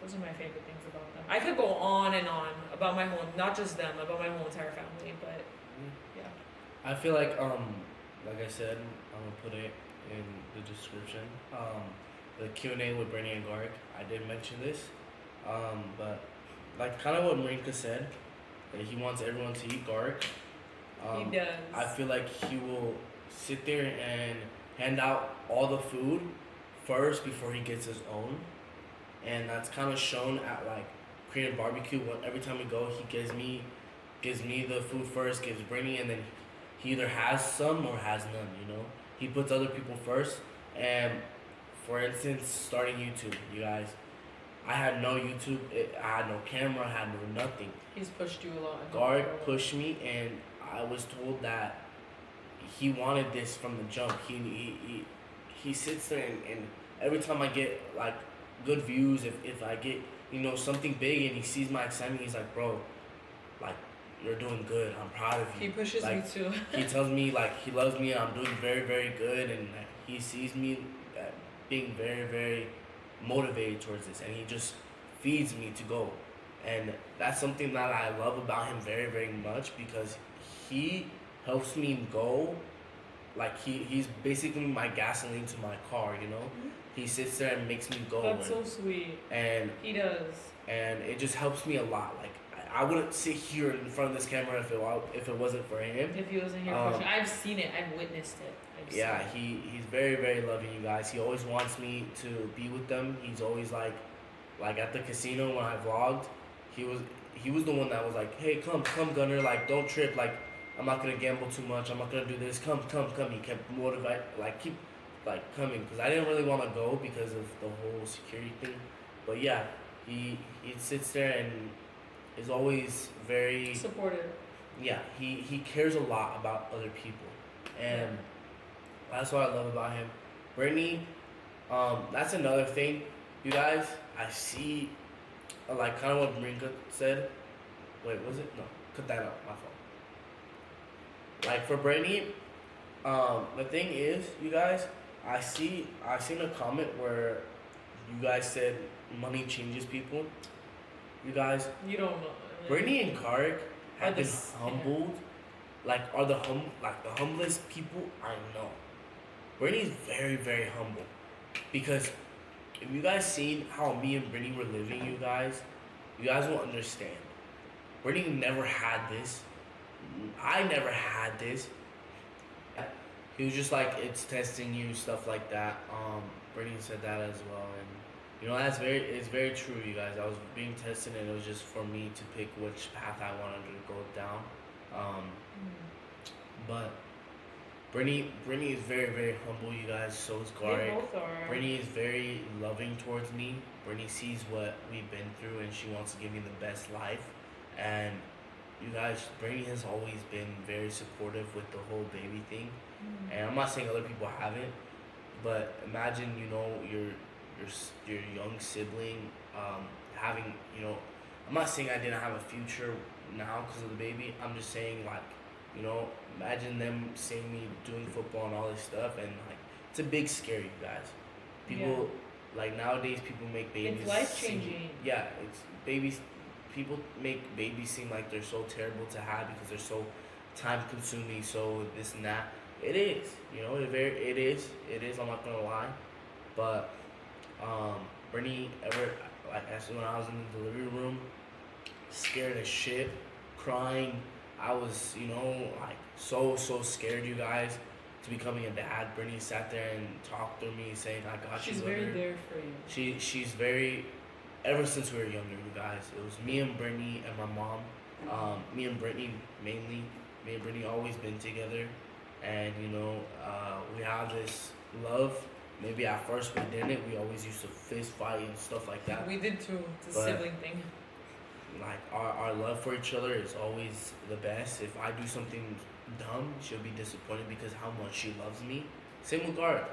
B: Those are my favorite things about them. I could go on and on about my whole, not just them, about my whole entire family, but yeah.
F: I feel like I said, I'm gonna put it in the description. The Q&A with Brittany and Garg. I did mention this, but like kind of what Marinka said. and he wants everyone to eat garlic.
B: He does.
F: I feel like he will sit there and hand out all the food first before he gets his own, and that's kind of shown at like Korean barbecue. Every time we go, he gives me the food first, gives Brittany, and then he either has some or has none. You know, he puts other people first. And for instance, starting YouTube, you guys, I had no YouTube. I had no camera. I had no nothing.
B: He's pushed you a lot.
F: Guard pushed me, and I was told that he wanted this from the jump. He sits there and every time I get like good views, if I get something big and he sees my excitement, he's like, bro, like you're doing good. I'm proud of you.
B: He pushes
F: like,
B: me too.
F: He tells me like he loves me. I'm doing very very good, and he sees me being very very motivated towards this, and he just feeds me to go. And that's something that I love about him very very much, because he helps me go. Like he's basically my gasoline to my car, He sits there and makes me go.
B: That's so sweet.
F: And
B: he does.
F: And it just helps me a lot. Like I wouldn't sit here in front of this camera if it wasn't for him.
B: If he wasn't here, I've seen it. I've witnessed it.
F: He's very very loving, you guys. He always wants me to be with them. He's always like at the casino when I vlogged, he was the one that was like, hey, come Gunner, like don't trip, like I'm not gonna gamble too much. I'm not gonna do this. Come. He kept motivating, keep coming, because I didn't really want to go because of the whole security thing. But yeah, he sits there and is always very
B: supportive.
F: Yeah, he cares a lot about other people, and that's what I love about him. Brittany, that's another thing, you guys. I see, like kind of what Marinka said. Wait, was it? No, cut that out. My fault. Like for Brittany, the thing is, you guys, I seen a comment where you guys said money changes people. You guys,
B: you don't know.
F: Brittany and Karik have been humbled. Are the humblest people I know. Brittany's very very humble, because if you guys seen how me and Brittany were living, you guys will understand. Brittany never had this. I never had this. He was just like, it's testing you, stuff like that. Brittany said that as well, and it's very true, you guys. I was being tested, and it was just for me to pick which path I wanted to go down. But Brittany is very very humble, you guys. So is Garik.
B: They both are.
F: Brittany is very loving towards me. Brittany sees what we've been through, and she wants to give me the best life. And you guys, Brittany has always been very supportive with the whole baby thing. And I'm not saying other people haven't, but imagine, your young sibling having, I'm not saying I didn't have a future now because of the baby. I'm just saying, imagine them seeing me doing football and all this stuff, and it's a big scare, you guys. People nowadays, people make babies.
B: It's life changing.
F: Yeah, it's babies. People make babies seem like they're so terrible to have because they're so time consuming, so this and that. It is, it is. I'm not gonna lie, but Brittany actually when I was in the delivery room, scared as shit, crying. I was, so scared, you guys, to becoming a dad. Brittany sat there and talked to me, saying, "I got you."
B: She's very there for you.
F: She's very. Ever since we were younger, you guys, it was me and Brittany and my mom. Me and Brittany mainly. Me and Brittany always been together, and we have this love. Maybe at first we didn't. We always used to fist fight and stuff like that.
B: We did too. It's a sibling thing.
F: Our love for each other is always the best. If I do something dumb, she'll be disappointed because how much she loves me. Same with Gark.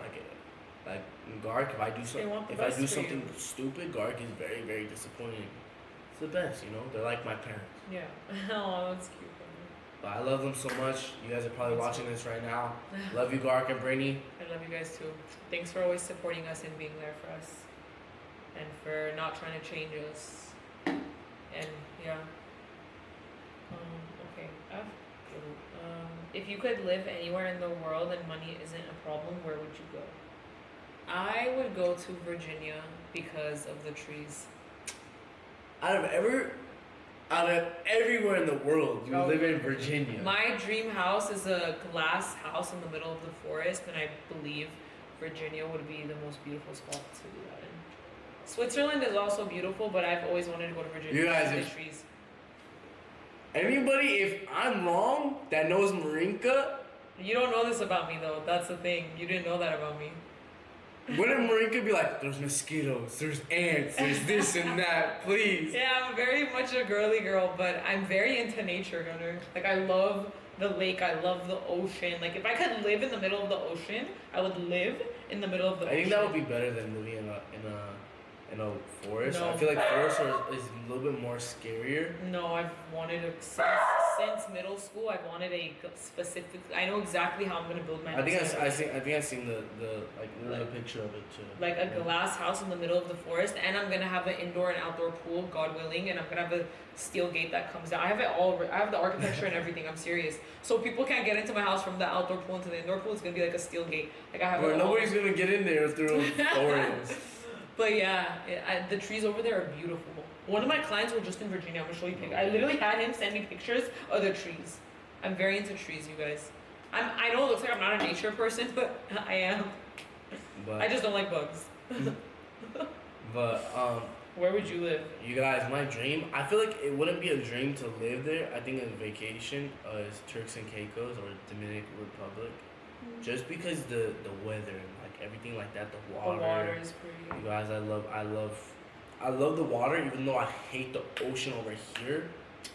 F: Like Gark, if I do something stupid, Gark is very very disappointed. It's the best, They're like my parents.
B: Yeah. Oh, that's cute.
F: But I love them so much. You guys are probably watching this right now. Love you, Gark and Brittany.
B: I love you guys too. Thanks for always supporting us and being there for us, and for not trying to change us. And yeah. Okay. If you could live anywhere in the world and money isn't a problem, where would you go? I would go to Virginia because of the trees.
F: Out of out of everywhere in the world, you live in Virginia.
B: My dream house is a glass house in the middle of the forest, and I believe Virginia would be the most beautiful spot to do that in. Switzerland is also beautiful, but I've always wanted to go to Virginia.
F: You guys,
B: to see
F: if-
B: the trees.
F: Anybody, if I'm wrong, that knows Marinka,
B: You don't know this about me though. That's the thing. You didn't know that about me.
F: wouldn't Marinka be like, there's mosquitoes, there's ants, there's this and that, please?
B: Yeah, I'm very much a girly girl, but I'm very into nature, Gunner. Like I love the lake, I love the ocean. Like if I could live in the middle of the ocean, I would live in the middle of the
F: I
B: ocean.
F: think that would be better than living in a forest.
B: No.
F: I feel like forests is a little bit more scarier.
B: No, I've wanted a since middle school. I've wanted a specific. I know exactly how I'm gonna build my house.
F: I think I seen the like the picture of it too.
B: Like a glass house in the middle of the forest, and I'm gonna have an indoor and outdoor pool, God willing, and I'm gonna have a steel gate that comes down. I have it all. I have the architecture and everything. I'm serious. So people can't get into my house from the outdoor pool into the indoor pool. It's gonna be like a steel gate. Like I have.
F: Bro,
B: it all.
F: nobody's gonna get in there through forest.
B: But yeah, the trees over there are beautiful. One of my clients were just in Virginia. I'm gonna show you pictures. I literally had him send me pictures of the trees. I'm very into trees, you guys. I know it looks like I'm not a nature person, but I am.
F: But
B: I just don't like bugs.
F: but
B: Where would you live?
F: you guys, my dream. I feel like it wouldn't be a dream to live there. I think a vacation is Turks and Caicos or Dominican Republic, just because the weather and like everything like that, the water.
B: The water is pretty.
F: You guys, I love the water, even though I hate the ocean over here.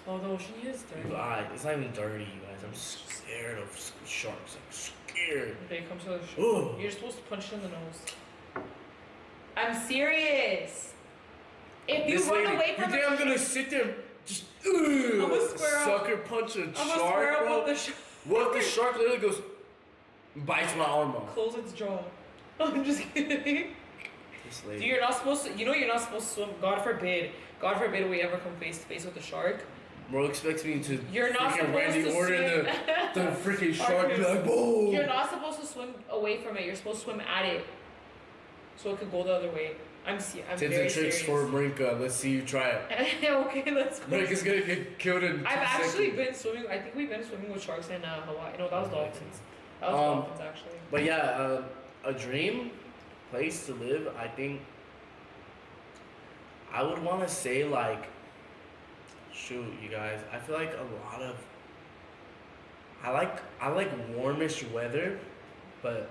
B: Oh, the ocean here is dirty.
F: You guys, it's not even dirty, you guys. I'm scared of sharks. I'm scared.
B: They come to the shore.
F: Ugh.
B: You're supposed to punch it in the nose. I'm serious. If you
F: This
B: run
F: lady,
B: away from
F: you think I'm gonna sit there and just sucker punch a
B: I'm a
F: shark,
B: square up
F: bro?
B: with the shark.
F: What if the shark literally goes, bites my arm off?
B: Close its jaw. I'm just kidding.
F: This
B: Dude,
F: lady.
B: you're not supposed to. You know you're not supposed to swim. God forbid. God forbid we ever come face to face with a shark.
F: Bro expects me to
B: You're not
F: freaking
B: supposed
F: Randy
B: to
F: Orton
B: swim.
F: the freaking shark be like, boom.
B: You're not supposed to swim away from it. You're supposed to swim at it, so it could go the other way. I'm
F: Tips
B: very
F: and tricks
B: serious.
F: for Marinka. Let's see you try it.
B: Okay, let's go.
F: Marinka's gonna get killed in 2
B: I've actually
F: seconds.
B: been swimming. I think we've been swimming with sharks in Hawaii. No, that was dolphins. That was dolphins actually.
F: But yeah, a dream place to live. I think I would want to say like, shoot, you guys. I feel like a lot of. I like warmish weather, but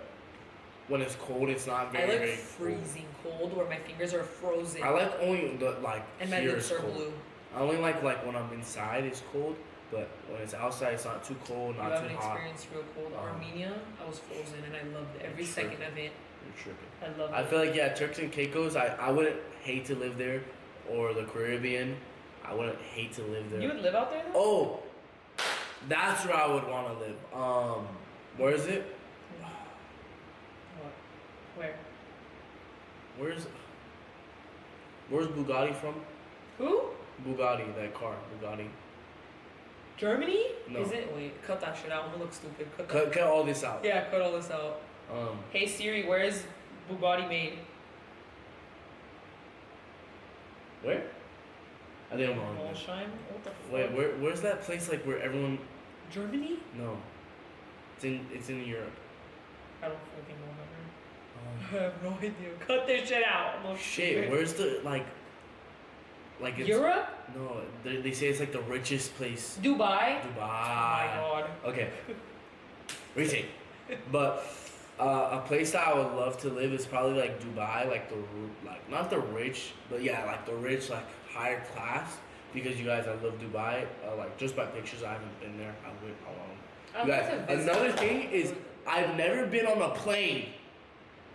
F: when it's cold, it's not very.
B: I like
F: very cold.
B: freezing cold where my fingers are frozen.
F: I like only the like
B: and my
F: here
B: lips
F: is
B: are
F: cold.
B: blue.
F: I only like when I'm inside it's cold, but when it's outside it's not too cold,
B: You
F: not
B: haven't
F: too hot.
B: experienced real cold. Armenia, I was frozen and I loved every
F: You're
B: second
F: tripping.
B: of it.
F: You're tripping.
B: I loved
F: I
B: it.
F: feel like yeah, Turks and Caicos. I wouldn't hate to live there, or the Caribbean. I wouldn't hate to live there.
B: You would live out there though?
F: Oh, that's where I would want to live. Where is it?
B: What? Where?
F: Where's Bugatti from?
B: Who?
F: Bugatti, that car, Bugatti.
B: Germany?
F: No.
B: Is it? Wait, cut that shit out. I'm gonna look stupid. Cut that.
F: Cut all this out.
B: Yeah, cut all this out. Hey Siri, where is Bugatti made?
F: Where? I didn't know.
B: Molsheim? What the fuck?
F: Wait, where's that place like where everyone?
B: Germany?
F: No, it's in Europe.
B: I don't fucking know. I have no idea. Cut this shit out. I'm
F: Shit,
B: stupid.
F: where's the like it's
B: Europe?
F: No, they say it's like the richest place.
B: Dubai?
F: Dubai.
B: Oh my god.
F: Okay. Retake. But a place that I would love to live is probably like Dubai, like not the rich, but yeah, like the rich, like higher class. Because you guys, I love Dubai. Like just by pictures, I haven't been there. I want. You guys, another thing is I've never been on a plane,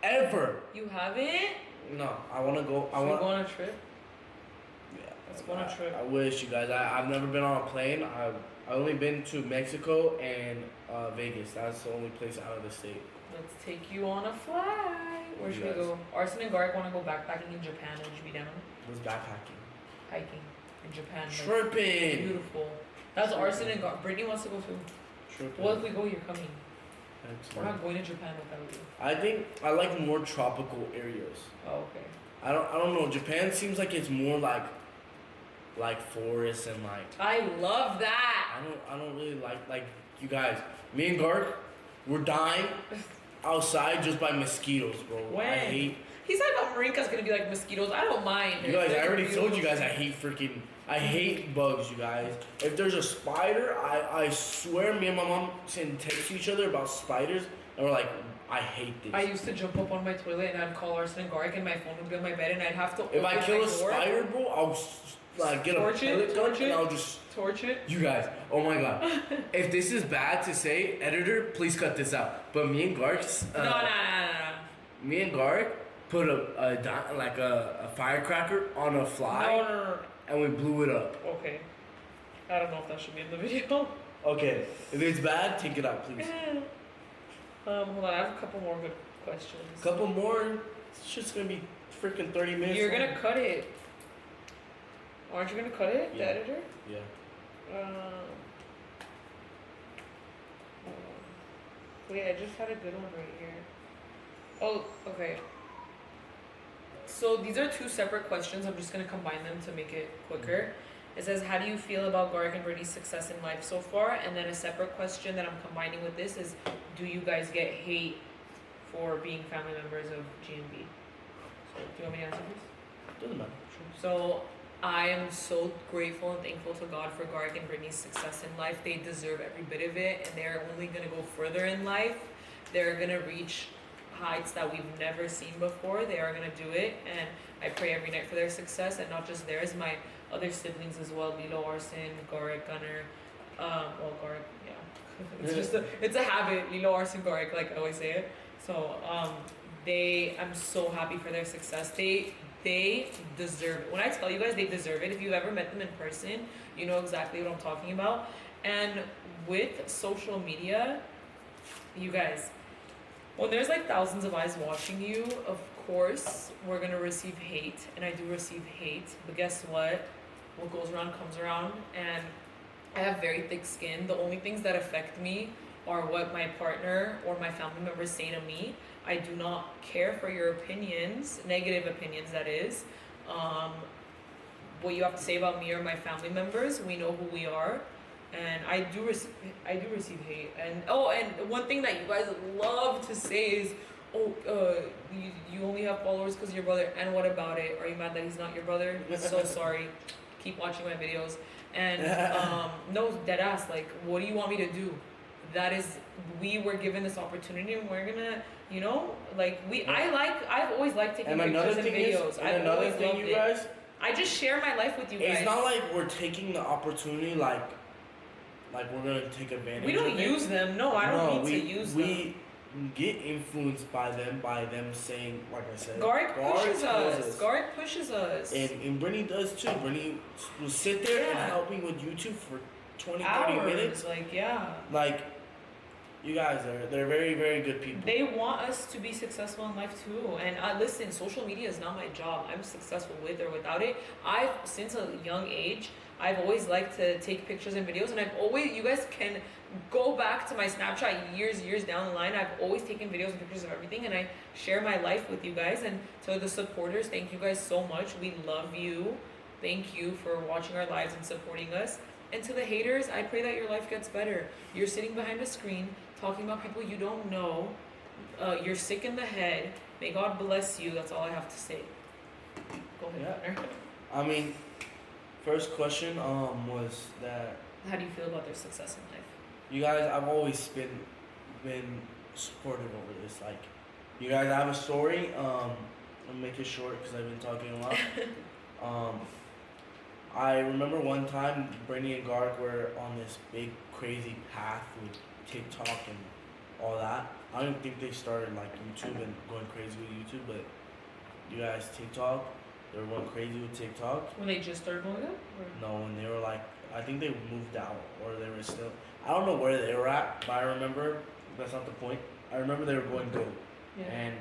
F: ever.
B: You haven't?
F: No, I want to go. I
B: Should we
F: want.
B: go on a trip?
F: Yeah,
B: Let's go on a trip.
F: I wish you guys. I've never been on a plane. I've only been to Mexico and Vegas. That's the only place out of the state.
B: Let's take you on a flight. Where should we
F: Yes.
B: go? Arson and Garrick want to go backpacking in Japan. Would you be down?
F: What's backpacking?
B: Hiking in Japan. Like,
F: Tripping.
B: beautiful. That's Arson and Garrick. Brittany wants to go too.
F: Tripping.
B: What if we go? You're coming. We're
F: Excellent.
B: not going to Japan without you.
F: I think I like more tropical areas.
B: Oh, okay.
F: I don't know. Japan seems like it's more like like forests and like
B: I love that.
F: I don't really like you guys. Me and Gark, we're dying outside just by mosquitoes, bro.
B: When?
F: I hate
B: He said about Marinka's gonna be like mosquitoes. I don't mind.
F: you guys. I already told you guys I hate bugs, you guys. If there's a spider, I swear me and my mom can text each other about spiders, and we're like, I hate this.
B: I used to jump up on my toilet and I'd call Arson and Gark, and my phone would be on my bed, and I'd have to.
F: If I kill a
B: my door,
F: spider, bro, I'll like get
B: Torch
F: a
B: it,
F: pellet gun
B: torch
F: and
B: it.
F: I'll just.
B: torch it.
F: You guys, oh my god. If this is bad to say, editor, please cut this out. But me and Gark's.
B: No.
F: Me and Gark put a firecracker on a fly.
B: No.
F: And we blew it up.
B: Okay. I don't know if that should be in the video.
F: Okay, if it's bad, take it out, please.
B: Hold on, I have a couple more good questions.
F: Couple more. It's just gonna be freaking 30 minutes.
B: You're
F: long.
B: gonna cut it. Aren't you gonna cut it,
F: Yeah.
B: the editor?
F: Yeah.
B: Wait, I just had a good one right here. Oh, okay. So these are two separate questions. I'm just gonna combine them to make it quicker. It says, how do you feel about Gark and Brittany's success in life so far? And then a separate question that I'm combining with this is, do you guys get hate for being family members of GNB? So do you want me to answer this?
F: Doesn't matter.
B: So I am so grateful and thankful to God for Gark and Brittany's success in life. They deserve every bit of it, and they're only gonna go further in life. They're gonna reach heights that we've never seen before. They are gonna do it, and I pray every night for their success, and not just theirs, my other siblings as well, Lilo, Arson, Garek, Gunner, Garek, yeah. It's a habit, Lilo, Arson, Garek, like I always say it. So, I'm so happy for their success. They deserve it. When I tell you guys they deserve it, if you've ever met them in person, you know exactly what I'm talking about. And with social media, you guys, when there's like thousands of eyes watching you, of course, we're gonna receive hate, and I do receive hate, but guess what? What goes around comes around, and I have very thick skin. The only things that affect me are what my partner or my family members say to me. I do not care for your opinions, negative opinions that is. What you have to say about me or my family members, we know who we are. And I do receive hate. And and one thing that you guys love to say is, you only have followers because of your brother. And what about it? Are you mad that he's not your brother? So sorry. Keep watching my videos. And no, deadass. Like, what do you want me to do? That is, we were given this opportunity, and we're gonna, I've always liked taking pictures and videos. I've always loved it.
F: Guys,
B: I just share my life with you guys.
F: it's not like we're taking the opportunity like we're gonna take advantage of it.
B: We don't use them. No, I don't need to use them.
F: We get influenced by them saying, like I said,
B: Gark pushes
F: tells
B: us. Gark pushes us.
F: And Brittany does too. Brittany will sit there and help me with YouTube for 20, 30 minutes.
B: Like, yeah.
F: Like, you guys, they're very, very good people.
B: They want us to be successful in life too. And listen, social media is not my job. I'm successful with or without it. Since a young age, I've always liked to take pictures and videos, and you guys can go back to my Snapchat years down the line. I've always taken videos and pictures of everything, and I share my life with you guys. And to the supporters, thank you guys so much. We love you. Thank you for watching our lives and supporting us. And to the haters, I pray that your life gets better. You're sitting behind a screen talking about people you don't know. You're sick in the head. May God bless you. That's all I have to say. Go ahead, partner.
F: I mean, first question was that,
B: How do you feel about their success in life?
F: you guys, I've always been supportive over this. Like, you guys, I have a story. I'll make it short because I've been talking a lot. I remember one time Brittany and Gark were on this big crazy path with TikTok and all that. I don't think they started like YouTube and going crazy with YouTube, but you guys, TikTok, they were going crazy with TikTok.
B: When they just started going up?
F: No, when they were like, I think they moved out or they were still, I don't know where they were at, but I remember, that's not the point. I remember they were going good.
B: Yeah.
F: And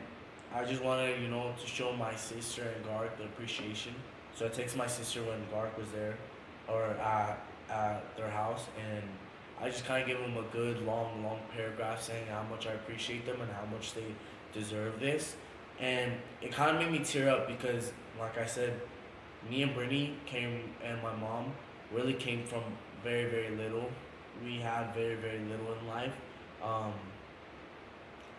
F: I just wanted, to show my sister and Gark the appreciation. So I texted my sister when Gark was there, or at their house, and I just kind of gave them a good long paragraph saying how much I appreciate them and how much they deserve this. And it kind of made me tear up because, like I said, me and Brittany and my mom really came from very, very little. We had very, very little in life. Um,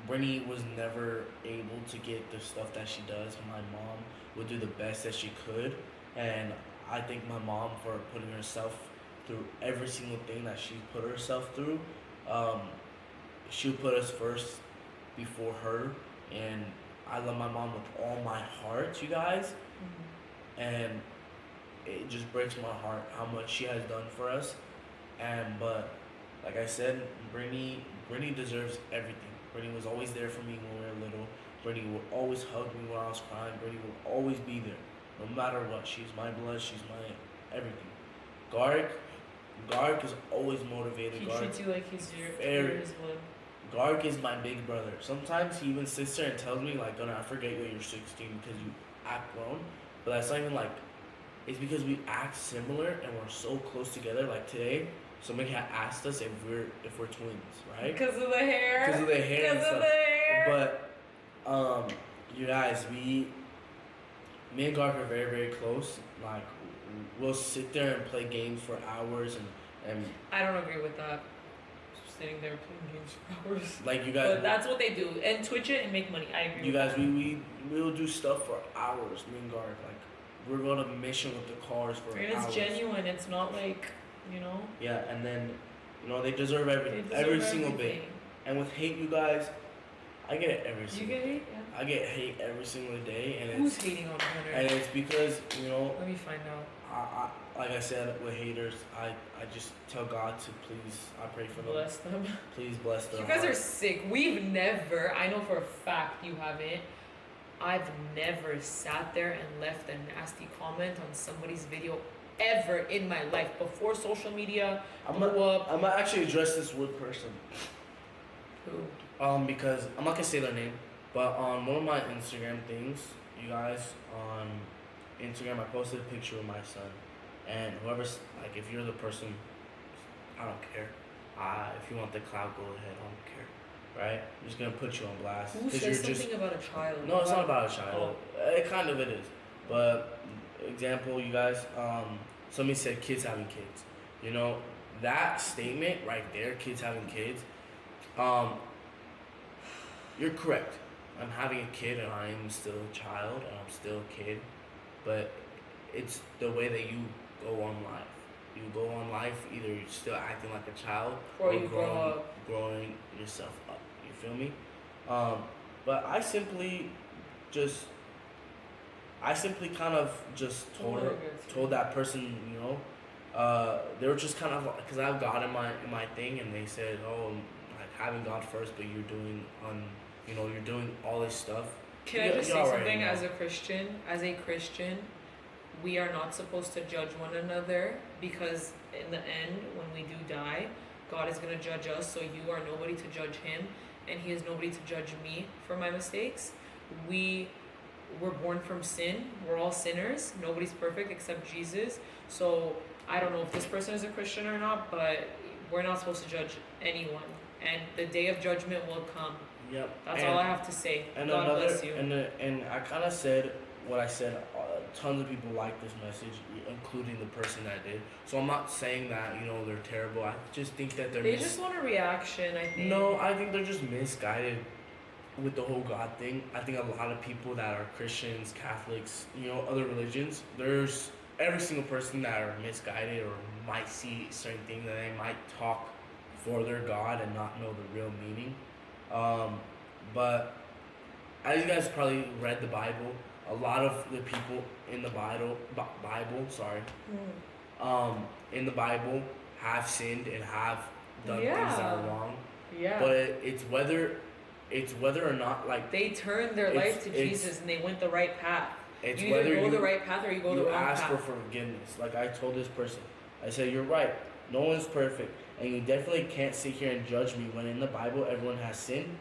F: Brittany was never able to get the stuff that she does. My mom would do the best that she could, and I thank my mom for putting herself through every single thing that she put herself through. Um, she put us first before her, and I love my mom with all my heart, you guys. And it just breaks my heart how much she has done for us. But like I said, Brittany deserves everything. Brittany was always there for me when we were little. Brittany would always hug me when I was crying. Brittany would always be there, no matter what. She's my blood. She's my everything. Garg is always motivated.
B: He
F: Garg
B: treats you like he's
F: very-
B: his blood.
F: Garg is my big brother. Sometimes he even sits there and tells me like, "Gunnar, I forget you're 16 because you act grown," but that's not even like. It's because we act similar and we're so close together. Like today, somebody had asked us if we're twins, right?
B: Because of the hair.
F: Because of the hair and
B: Because of
F: stuff.
B: the hair.
F: But you guys, me and Garg are very, very close. Like we'll sit there and play games for hours and
B: I don't agree with that. Sitting there playing games for hours.
F: like you guys.
B: But that's what they do. And Twitch it and make money. I agree
F: You
B: with
F: guys,
B: that.
F: we'll do stuff for hours. Me and Garg, like we're going on a mission with the cars for
B: And
F: hours.
B: it's genuine. It's not like, you know.
F: Yeah, and then they deserve
B: They
F: everything,
B: deserve
F: every single bit.
B: everything.
F: And with hate, you guys, I get it every
B: You
F: single.
B: get hate? Yeah.
F: I get hate every single day, and
B: Who's
F: it's
B: hating on Hunter?
F: and it's because
B: Let me find out.
F: I like I said with haters, I just tell God to please. I pray for them.
B: Bless them.
F: Please bless them.
B: You guys are sick. We've never, I know for a fact you haven't, I've never sat there and left a nasty comment on somebody's video ever in my life. Before social media
F: I'm
B: blew up.
F: gonna actually address this one person.
B: Who?
F: Because I'm not gonna say their name, but on one of my Instagram things, you guys, on Instagram, I posted a picture of my son, and whoever's like, if you're the person, I don't care. If you want the clout, go ahead. I don't care. Right? I'm just gonna put you on blast.
B: Who
F: 'cause
B: says
F: you're
B: something about a child?
F: No, it's not about a child. It kind of it is. But example, you guys, somebody said kids having kids. That statement right there, kids having kids, you're correct. I'm having a kid and I am still a child and I'm still a kid. But it's the way that you go on life. You go on life, either you're still acting like a child
B: Or you grow up.
F: growing yourself up. You feel me? But I simply kind of just told that person, they were just kind of like, because I have God in my thing, and they said, oh, like having God first, but you're doing you're doing all this stuff.
B: Can I just say something as a Christian? As a Christian, we are not supposed to judge one another, because in the end, when we do die, God is going to judge us, so you are nobody to judge him, and he is nobody to judge me for my mistakes. We were born from sin. We're all sinners. Nobody's perfect except Jesus. So I don't know if this person is a Christian or not, but we're not supposed to judge anyone. And the day of judgment will come.
F: Yep.
B: That's all I have to say.
F: And
B: God bless you.
F: And I kind of said what I said. Tons of people like this message, including the person that did. So I'm not saying that they're terrible. I just think that
B: They just want a reaction, I think.
F: No, I think they're just misguided with the whole God thing. I think a lot of people that are Christians, Catholics, other religions, there's every single person that are misguided or might see certain things that they might talk for their God and not know the real meaning. But as you guys probably read the Bible, a lot of the people in the in the Bible have sinned and have done things that are wrong.
B: Yeah.
F: But it's whether or not, like,
B: they turned their life to Jesus and they went the right path.
F: it's
B: You
F: whether
B: either go
F: you
B: the right path or you go the wrong
F: ask
B: path.
F: for forgiveness. Like I told this person, I said, you're right. No one's perfect, and you definitely can't sit here and judge me when in the Bible everyone has sinned,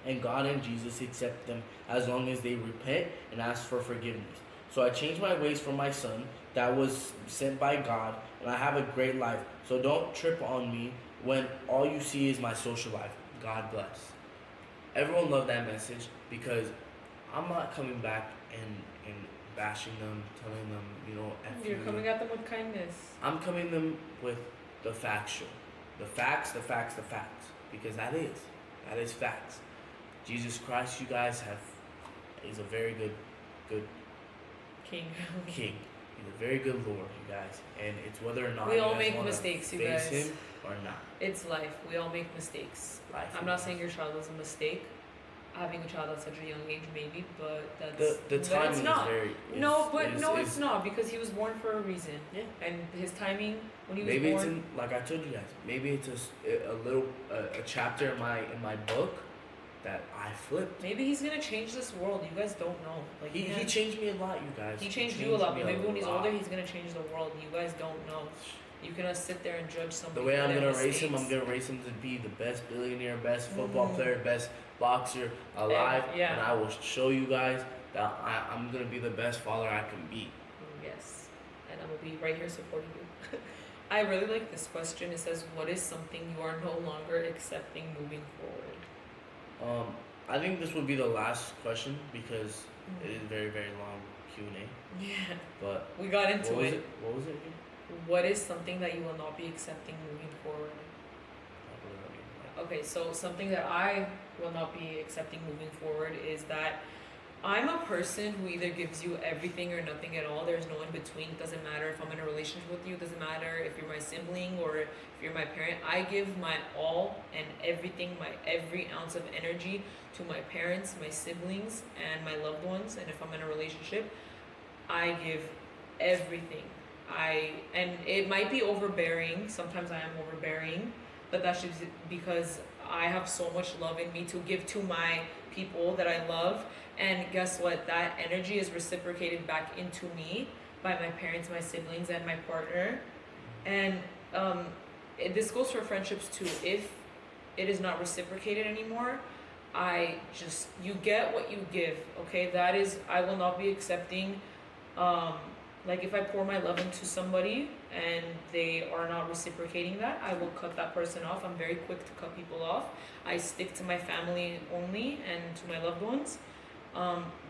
F: and God and Jesus accept them as long as they repent and ask for forgiveness. So I changed my ways for my son that was sent by God, and I have a great life. So don't trip on me when all you see is my social life. God bless. Everyone loved that message because I'm not coming back and bashing them, telling them, you know, F
B: You're
F: you.
B: coming at them with kindness.
F: I'm coming them with the factual. The facts, the facts, the facts. Because that is facts. Jesus Christ, you guys is a very good
B: King.
F: king. He's a very good Lord, you guys. And it's whether or not
B: We
F: you
B: all
F: guys
B: make
F: wanna
B: mistakes, you
F: face
B: guys.
F: him or not.
B: It's life. We all make mistakes.
F: Life.
B: I'm not saying your child is a mistake. Having a child at such a young age, maybe, but that's
F: the
B: but
F: timing
B: it's
F: is
B: not.
F: very
B: It's not because he was born for a reason.
F: Yeah.
B: And his timing when he was
F: maybe
B: born.
F: it's in, like I told you guys. Maybe it's a little a chapter in my book that I flipped.
B: Maybe he's gonna change this world. You guys don't know. Like
F: He changed me a lot, you guys.
B: He changed you a lot,
F: me
B: but maybe when he's
F: lot.
B: older, he's gonna change the world. You guys don't know. You cannot sit there and judge somebody.
F: The way
B: for
F: I'm
B: their
F: gonna raise him, I'm
B: mistakes.
F: gonna raise him to be the best billionaire, best football player, best boxer alive,
B: yeah.
F: and I will show you guys that I'm gonna be the best father I can be.
B: Yes, and I will be right here supporting you. I really like this question. It says, "What is something you are no longer accepting moving forward?"
F: I think this would be the last question because it is very very long Q&A.
B: Yeah,
F: But
B: we got into
F: what was
B: it.
F: it? What was it again?
B: What is something that you will not be accepting moving forward? Okay, so something that I will not be accepting moving forward is that I'm a person who either gives you everything or nothing at all. There's no in between. It doesn't matter if I'm in a relationship with you. It doesn't matter if you're my sibling or if you're my parent. I give my all and everything, my every ounce of energy to my parents, my siblings, and my loved ones. And if I'm in a relationship, I give everything. And it might be overbearing. Sometimes I am overbearing, but that's just because I have so much love in me to give to my people that I love. And guess what? That energy is reciprocated back into me by my parents, my siblings, and my partner. And this goes for friendships too. If it is not reciprocated anymore, you get what you give. Okay, that is, I will not be accepting. Like if I pour my love into somebody and they are not reciprocating that, I will cut that person off. I'm very quick to cut people off. I stick to my family only and to my loved ones.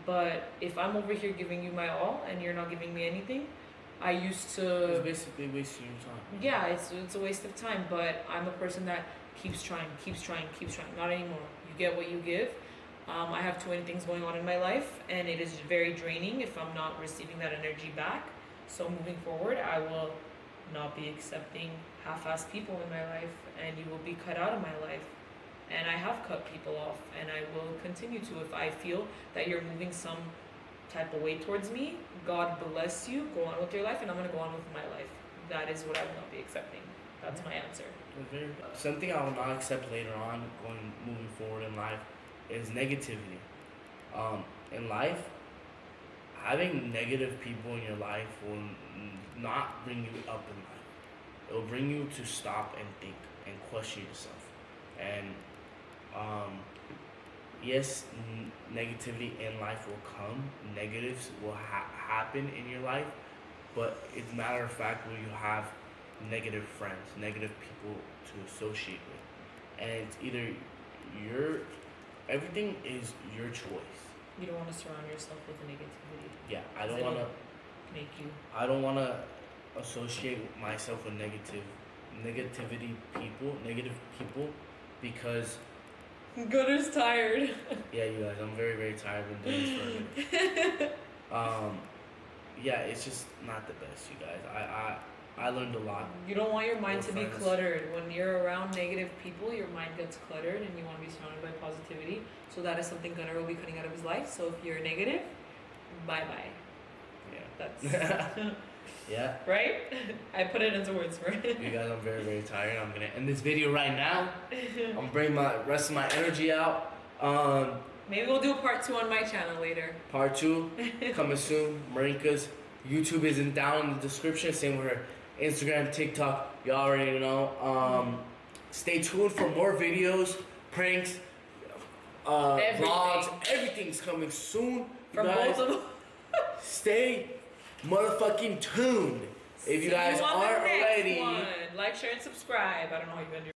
B: But if I'm over here giving you my all and you're not giving me anything, I used to.
F: It's basically wasting your time.
B: Yeah, it's a waste of time. But I'm a person that keeps trying. Not anymore. You get what you give. I have too many things going on in my life, and it is very draining if I'm not receiving that energy back. So moving forward, I will not be accepting half-assed people in my life, and you will be cut out of my life. And I have cut people off, and I will continue to if I feel that you're moving some type of way towards me. God bless you. Go on with your life, and I'm gonna go on with my life. That is what I will not be accepting. That's my answer.
F: Something I will not accept later on, moving forward in life, is negativity. In life, having negative people in your life will not bring you up in life. It will bring you to stop and think and question yourself. And yes, negativity in life will come. Negatives will happen in your life, but it's a matter of fact will you have negative friends, negative people to associate with, and it's either everything is your choice.
B: You don't want to surround yourself with negativity.
F: Yeah, I don't
B: It'll
F: want to.
B: Make you.
F: I don't want to associate myself with negative people, because.
B: Gunner's tired.
F: Yeah, you guys, I'm very very tired of doing this for a minute. Yeah, it's just not the best, you guys. I learned a lot.
B: You don't want your mind to be
F: friends.
B: cluttered. When you're around negative people, your mind gets cluttered and you want to be surrounded by positivity. So that is something Gunnar will be cutting out of his life. So if you're negative, bye-bye.
F: Yeah.
B: That's
F: Yeah.
B: right? I put it into words for it.
F: You guys, I'm very very tired. I'm gonna end this video right now. I'm gonna bring my rest of my energy out.
B: Maybe we'll do a part 2 on my channel later.
F: Part 2 coming soon. Marinka's YouTube isn't down in the description. Same with her Instagram, TikTok. You already know. Stay tuned for more videos, pranks, vlogs. Everything's coming soon. You
B: From
F: guys,
B: both of them.
F: stay motherfucking tuned. If you guys
B: See you on the
F: aren't
B: next
F: already.
B: one. Like, share, and subscribe. I don't know how you end your